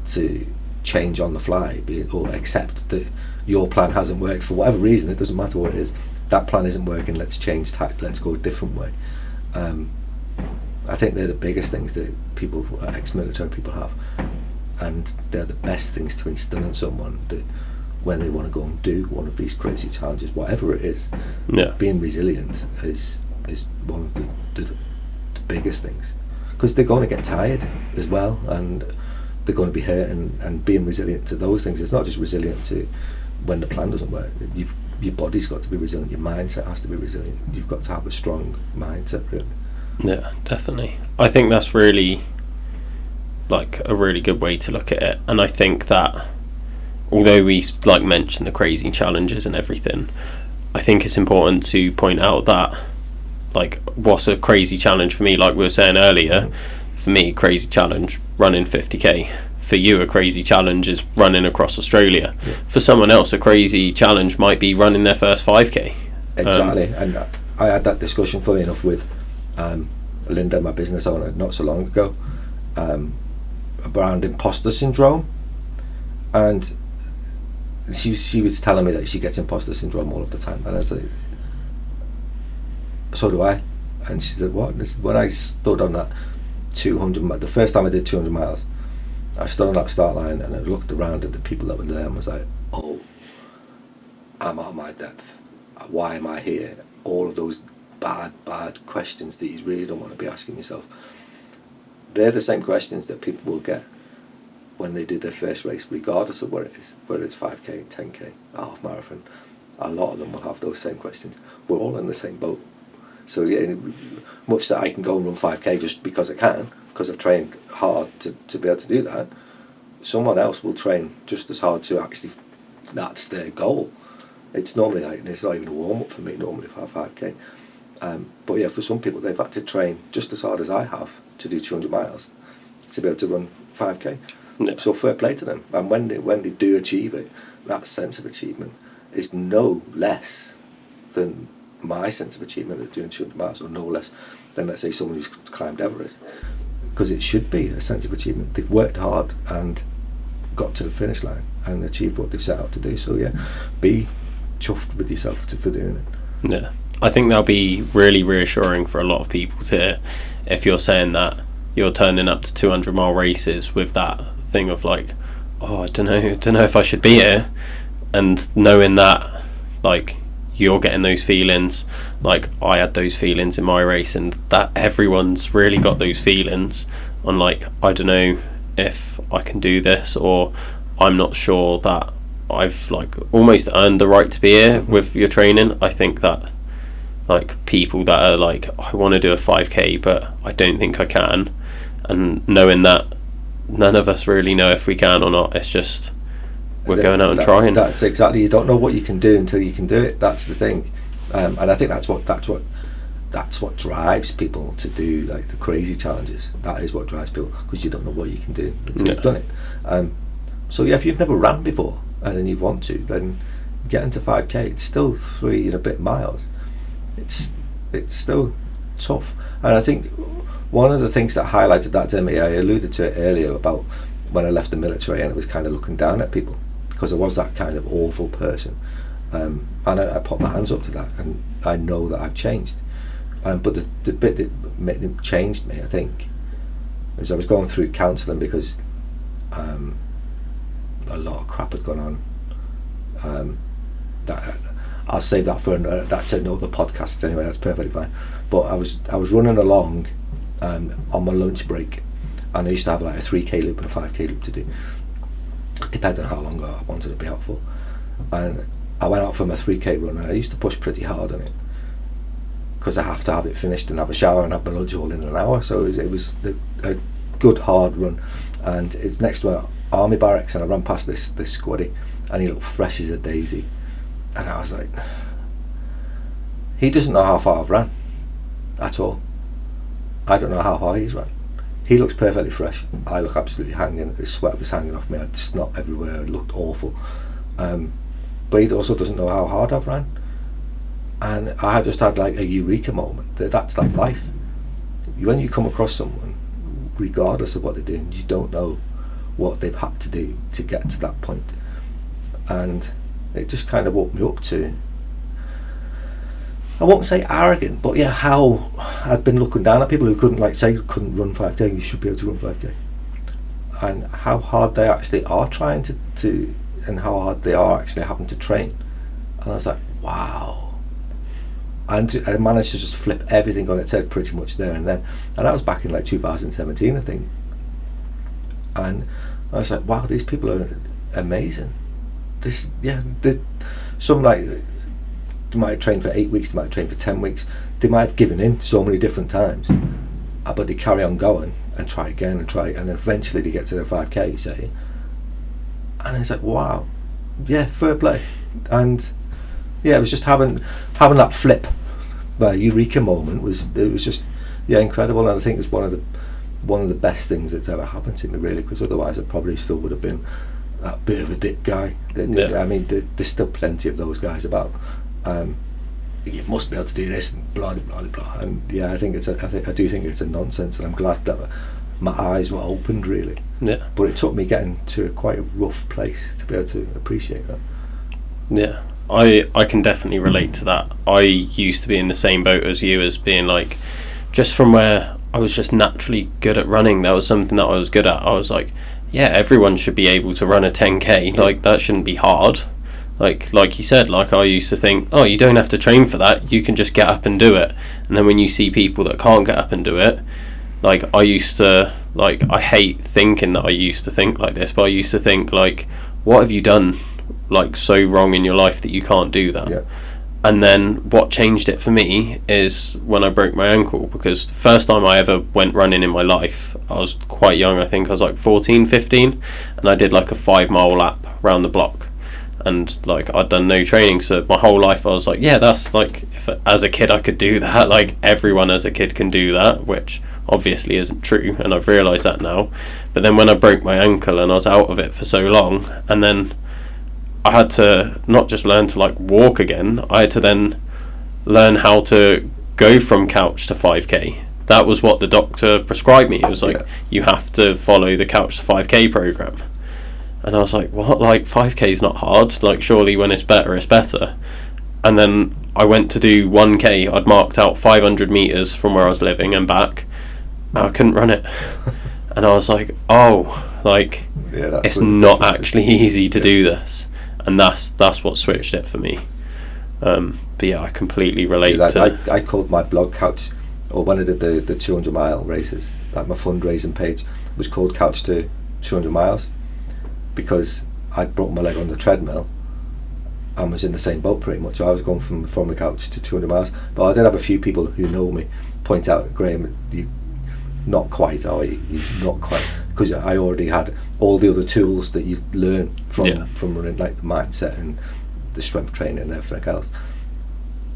to change on the fly, or accept that your plan hasn't worked for whatever reason, it doesn't matter what it is, that plan isn't working, let's change tack, let's go a different way. I think they're the biggest things that people, ex-military people, have, and they're the best things to instill in someone, that when they want to go and do one of these crazy challenges, whatever it is, being resilient is one of the biggest things, because they're going to get tired as well, and they're going to be hurt, and being resilient to those things. It's not just resilient to when the plan doesn't work. Your body's got to be resilient, your mindset has to be resilient, you've got to have a strong mindset, really. Yeah, definitely. I think that's really like a really good way to look at it. And I think that although we like mentioned the crazy challenges and everything, I think it's important to point out that like what's a crazy challenge for me, like we were saying earlier, for me crazy challenge running 50k, for you a crazy challenge is running across Australia. For someone else a crazy challenge might be running their first 5k. Exactly. And I had that discussion, funny enough, with Linda, my business owner, not so long ago, around imposter syndrome, and she was telling me that she gets imposter syndrome all of the time, and I was like, so do I. And she said, what? When I stood on that 200, the first time I did 200 miles, I stood on that start line and I looked around at the people that were there and was like, oh, I'm out of my depth, why am I here? All of those bad questions that you really don't want to be asking yourself, they're the same questions that people will get when they do their first race, regardless of what it is, whether it's 5k, 10k, a half marathon. A lot of them will have those same questions. We're all in the same boat. So yeah, much that I can go and run 5k just because I can, because I've trained hard to be able to do that, someone else will train just as hard to actually, that's their goal. It's normally like, it's not even a warm up for me normally for 5k. But yeah, for some people they've had to train just as hard as I have to do 200 miles to be able to run 5k. Yeah. So fair play to them. And when they do achieve it, that sense of achievement is no less than my sense of achievement of doing 200 miles, or no less than, let's say, someone who's climbed Everest, because it should be a sense of achievement. They've worked hard and got to the finish line and achieved what they've set out to do. So yeah, be chuffed with yourself for doing it. Yeah, I think that'll be really reassuring for a lot of people to hear, if you're saying that you're turning up to 200-mile races with that thing of like, oh, I don't know if I should be here, and knowing that like you're getting those feelings, like I had those feelings in my race, and that everyone's really got those feelings on like, I don't know if I can do this, or I'm not sure that I've like almost earned the right to be here with your training. I think that like people that are like, I want to do a 5k but I don't think I can, and knowing that none of us really know if we can or not, it's just we're going out and trying. That's exactly, you don't know what you can do until you can do it. That's the thing, and I think that's what drives people to do like the crazy challenges. That is what drives people, because you don't know what you can do until you've done it. So yeah, if you've never ran before and then you want to, then get into 5k. It's still 3 and a bit miles. It's still tough, and I think one of the things that highlighted that to me, I alluded to it earlier about when I left the military, and it was kind of looking down at people because I was that kind of awful person. And I put my hands up to that, and I know that I've changed. But the bit that changed me, I think, is I was going through counselling because a lot of crap had gone on. That I'll save that for that's another podcast anyway. That's perfectly fine. But I was running along on my lunch break, and I used to have like a 3k loop and a 5k loop to do, depending on how long I wanted to be out for. And I went out for my 3k run, and I used to push pretty hard on it because I have to have it finished and have a shower and have my lunch all in an hour. So it was a good hard run, and it's next to my army barracks, and I ran past this squaddy, and he looked fresh as a daisy, and I was like, he doesn't know how far I've ran at all. I don't know how far he's run. He looks perfectly fresh. I look absolutely hanging. His sweat was hanging off me. I had snot everywhere. It looked awful. But he also doesn't know how hard I've ran. And I just had like a eureka moment. That's like life. When you come across someone, regardless of what they're doing, you don't know what they've had to do to get to that point. And it just kind of woke me up to, I won't say arrogant, but yeah, how I'd been looking down at people who couldn't run 5k. You should be able to run 5k, and how hard they actually are trying to and how hard they are actually having to train. And I was like, wow. And I managed to just flip everything on its head pretty much there and then. And that was back in like 2017, I think. And I was like, wow, these people are amazing. Some like, they might have trained for 8 weeks, they might have trained for 10 weeks, they might have given in so many different times, but they carry on going and try again, and eventually they get to their 5k, say. And it's like, wow, yeah, fair play. And yeah, it was just having that flip, eureka moment was just incredible. And I think it's one of the best things that's ever happened to me, really, because otherwise I probably still would have been that bit of a dick guy. I mean, there's still plenty of those guys about. You must be able to do this and blah blah blah. And yeah, I do think it's a nonsense, and I'm glad that my eyes were opened, really. Yeah. But it took me getting to quite a rough place to be able to appreciate that. Yeah. I can definitely relate to that. I used to be in the same boat as you, as being like, just from where I was just naturally good at running, that was something that I was good at. I was like, yeah, everyone should be able to run a 10k. Like, that shouldn't be hard. Like you said, like I used to think, oh, you don't have to train for that, you can just get up and do it. And then when you see people that can't get up and do it, like I used to, like, I hate thinking that I used to think like this, but I used to think like, what have you done like so wrong in your life that you can't do that? Yeah. And then what changed it for me is when I broke my ankle, because the first time I ever went running in my life, I was quite young, I think I was like 14, 15, and I did like a 5-mile lap around the block. And like I'd done no training, so my whole life I was like, yeah, that's like, if as a kid I could do that, like everyone as a kid can do that, which obviously isn't true, and I've realised that now. But then when I broke my ankle and I was out of it for so long, and then I had to not just learn to like walk again, I had to then learn how to go from couch to 5k. That was what the doctor prescribed me. It was like, you have to follow the couch to 5k program. And I was like, what? Like 5k is not hard. Like surely when it's better, it's better. And then I went to do 1k. I'd marked out 500 meters from where I was living and back. And I couldn't run it. And I was like, oh, like it's not actually easy to do this. And that's what switched it for me. But yeah, I completely relate to. I called my blog Couch, or when I did the 200-mile races, like my fundraising page was called Couch to 200 miles. Because I broke my leg on the treadmill and was in the same boat pretty much. So I was going from the couch to 200 miles. But I did have a few people who know me point out, Graham, you not quite, are you? You're not quite. Because I already had all the other tools that you learn from running, like the mindset and the strength training and everything else.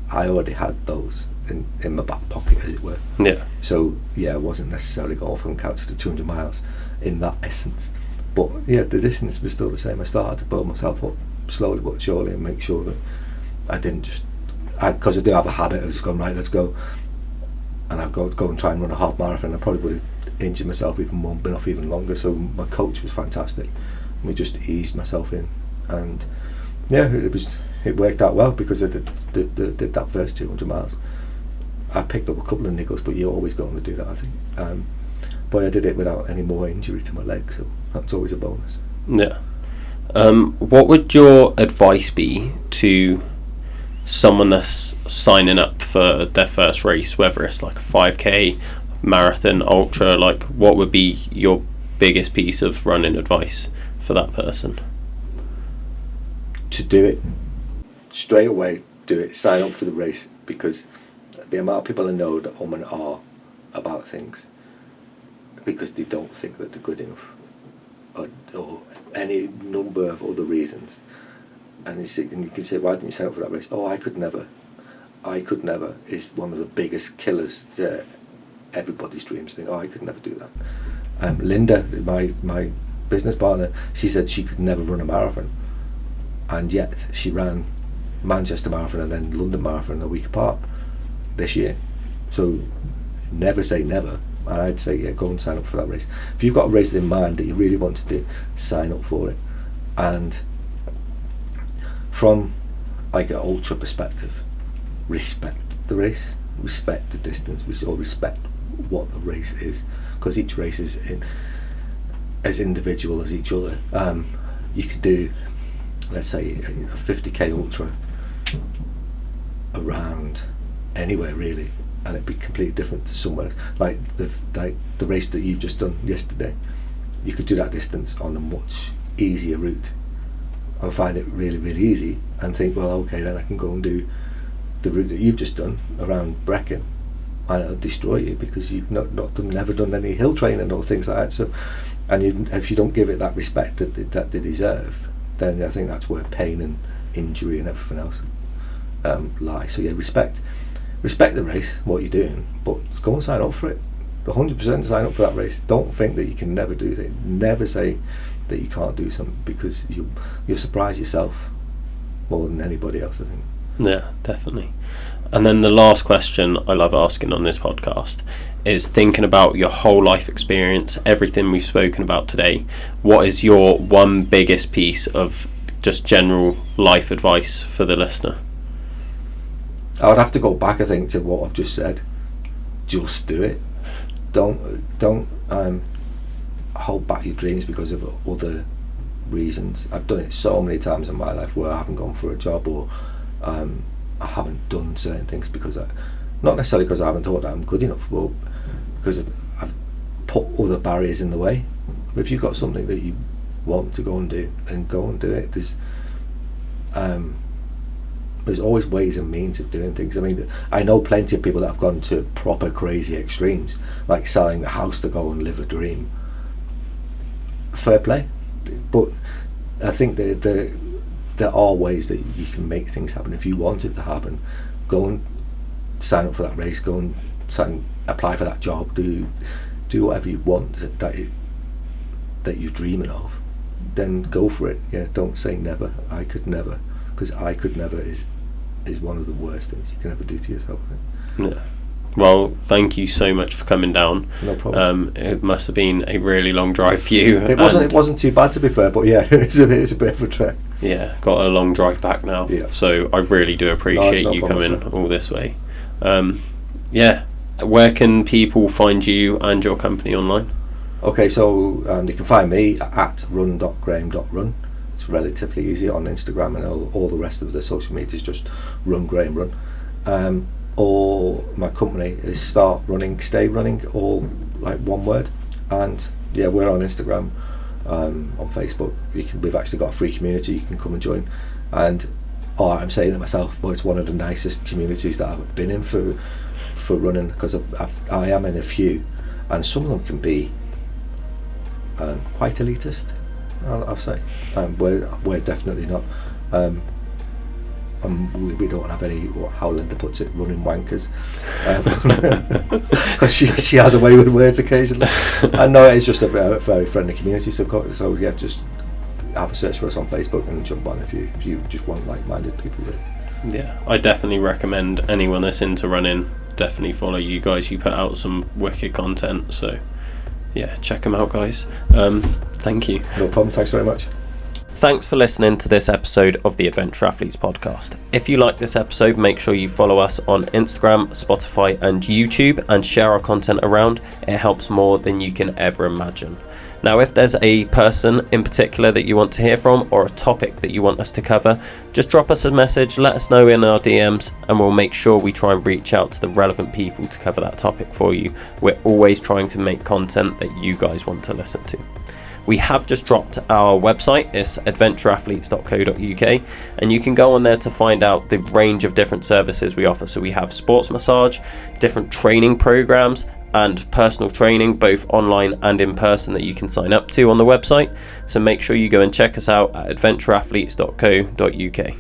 I already had those in my back pocket, as it were. Yeah. So yeah, I wasn't necessarily going from couch to 200 miles in that essence. But yeah, the distance was still the same. I started to build myself up slowly but surely and make sure that I didn't just, because I do have a habit of just going, right, let's go, and I've got to go and try and run a half marathon. I probably would have injured myself even more, been off even longer. So my coach was fantastic. We just eased myself in, and yeah, it worked out well, because I did that first 200 miles. I picked up a couple of niggles, but you're always going to do that, I think. But I did it without any more injury to my leg, so that's always a bonus. Yeah. What would your advice be to someone that's signing up for their first race, whether it's like a 5k, marathon, ultra? Like, what would be your biggest piece of running advice for that person? To do it straight away. Do it. Sign up for the race, because the amount of people I know that and ah about things because they don't think that they're good enough, or any number of other reasons. And you can say, why didn't you sign up for that race? Oh, I could never. I could never is one of the biggest killers to everybody's dreams. Think, oh, I could never do that. Linda, my business partner, she said she could never run a marathon, and yet she ran Manchester Marathon and then London Marathon a week apart this year. So never say never. And I'd say, yeah, go and sign up for that race. If you've got a race in mind that you really want to do, sign up for it. And from like an ultra perspective, respect the race, respect the distance, we all respect what the race is, because each race is as individual as each other. You could do, let's say, a 50k ultra around anywhere really, and it'd be completely different to somewhere else. Like the race that you've just done yesterday, you could do that distance on a much easier route and find it really, really easy, and think, well, okay, then I can go and do the route that you've just done around Brecon, and it'll destroy you because you've never done any hill training or things like that. So, and if you don't give it that respect that they deserve, then I think that's where pain and injury and everything else lie. So yeah, respect the race, what you're doing, but go and sign up for it. 100% sign up for that race. Don't think that you can never do things. Never say that you can't do something, because you'll surprise yourself more than anybody else, I think. Yeah, definitely. And then the last question I love asking on this podcast is, thinking about your whole life experience, everything we've spoken about today, what is your one biggest piece of just general life advice for the listener? I would have to go back, I think, to what I've just said. Just do it. Don't hold back your dreams because of other reasons. I've done it so many times in my life where I haven't gone for a job, or I haven't done certain things because not necessarily because I haven't thought that I'm good enough, but because I've put other barriers in the way. But if you've got something that you want to go and do, then go and do it. There's always ways and means of doing things. I mean, I know plenty of people that have gone to proper crazy extremes, like selling the house to go and live a dream. Fair play, but I think that there are ways that you can make things happen. If you want it to happen, go and sign up for that race, go and apply for that job, do whatever you want that you're dreaming of, then go for it. Yeah, don't say never. I could never, because I could never is one of the worst things you can ever do to yourself. Yeah. Well, thank you so much for coming down. No problem. It must have been a really long drive for you. It wasn't too bad, to be fair, but yeah, it's a bit of a trek. Yeah, got a long drive back now. Yeah. So I really do appreciate you coming all this way. Yeah. Where can people find you and your company online? Okay, so you can find me at run.graham.run. It's relatively easy on Instagram, and all the rest of the social media is just Run Graham Run. Or my company is Start Running, Stay Running, all like one word. And yeah, we're on Instagram, on Facebook. We've actually got a free community you can come and join. And I'm saying it myself, but it's one of the nicest communities that I've been in for running, because I am in a few, and some of them can be quite elitist, I'll say. We're definitely not. We don't have any, how Linda puts it, running wankers, because she has a way with words occasionally. I know it's just a very friendly community, so yeah, just have a search for us on Facebook and jump on if you just want like-minded people. Yeah, I definitely recommend anyone that's into running definitely follow you guys. You put out some wicked content, so yeah, check them out, guys. Thank you. No problem. Thanks very much. Thanks for listening to this episode of the Adventure Athletes podcast. If you like this episode, make sure you follow us on Instagram, Spotify and YouTube, and share our content around. It helps more than you can ever imagine. Now, if there's a person in particular that you want to hear from, or a topic that you want us to cover, just drop us a message, let us know in our DMs, and we'll make sure we try and reach out to the relevant people to cover that topic for you. We're always trying to make content that you guys want to listen to. We have just dropped our website. It's adventureathletes.co.uk, and you can go on there to find out the range of different services we offer. So we have sports massage, different training programs, and personal training, both online and in person, that you can sign up to on the website. So make sure you go and check us out at adventureathletes.co.uk.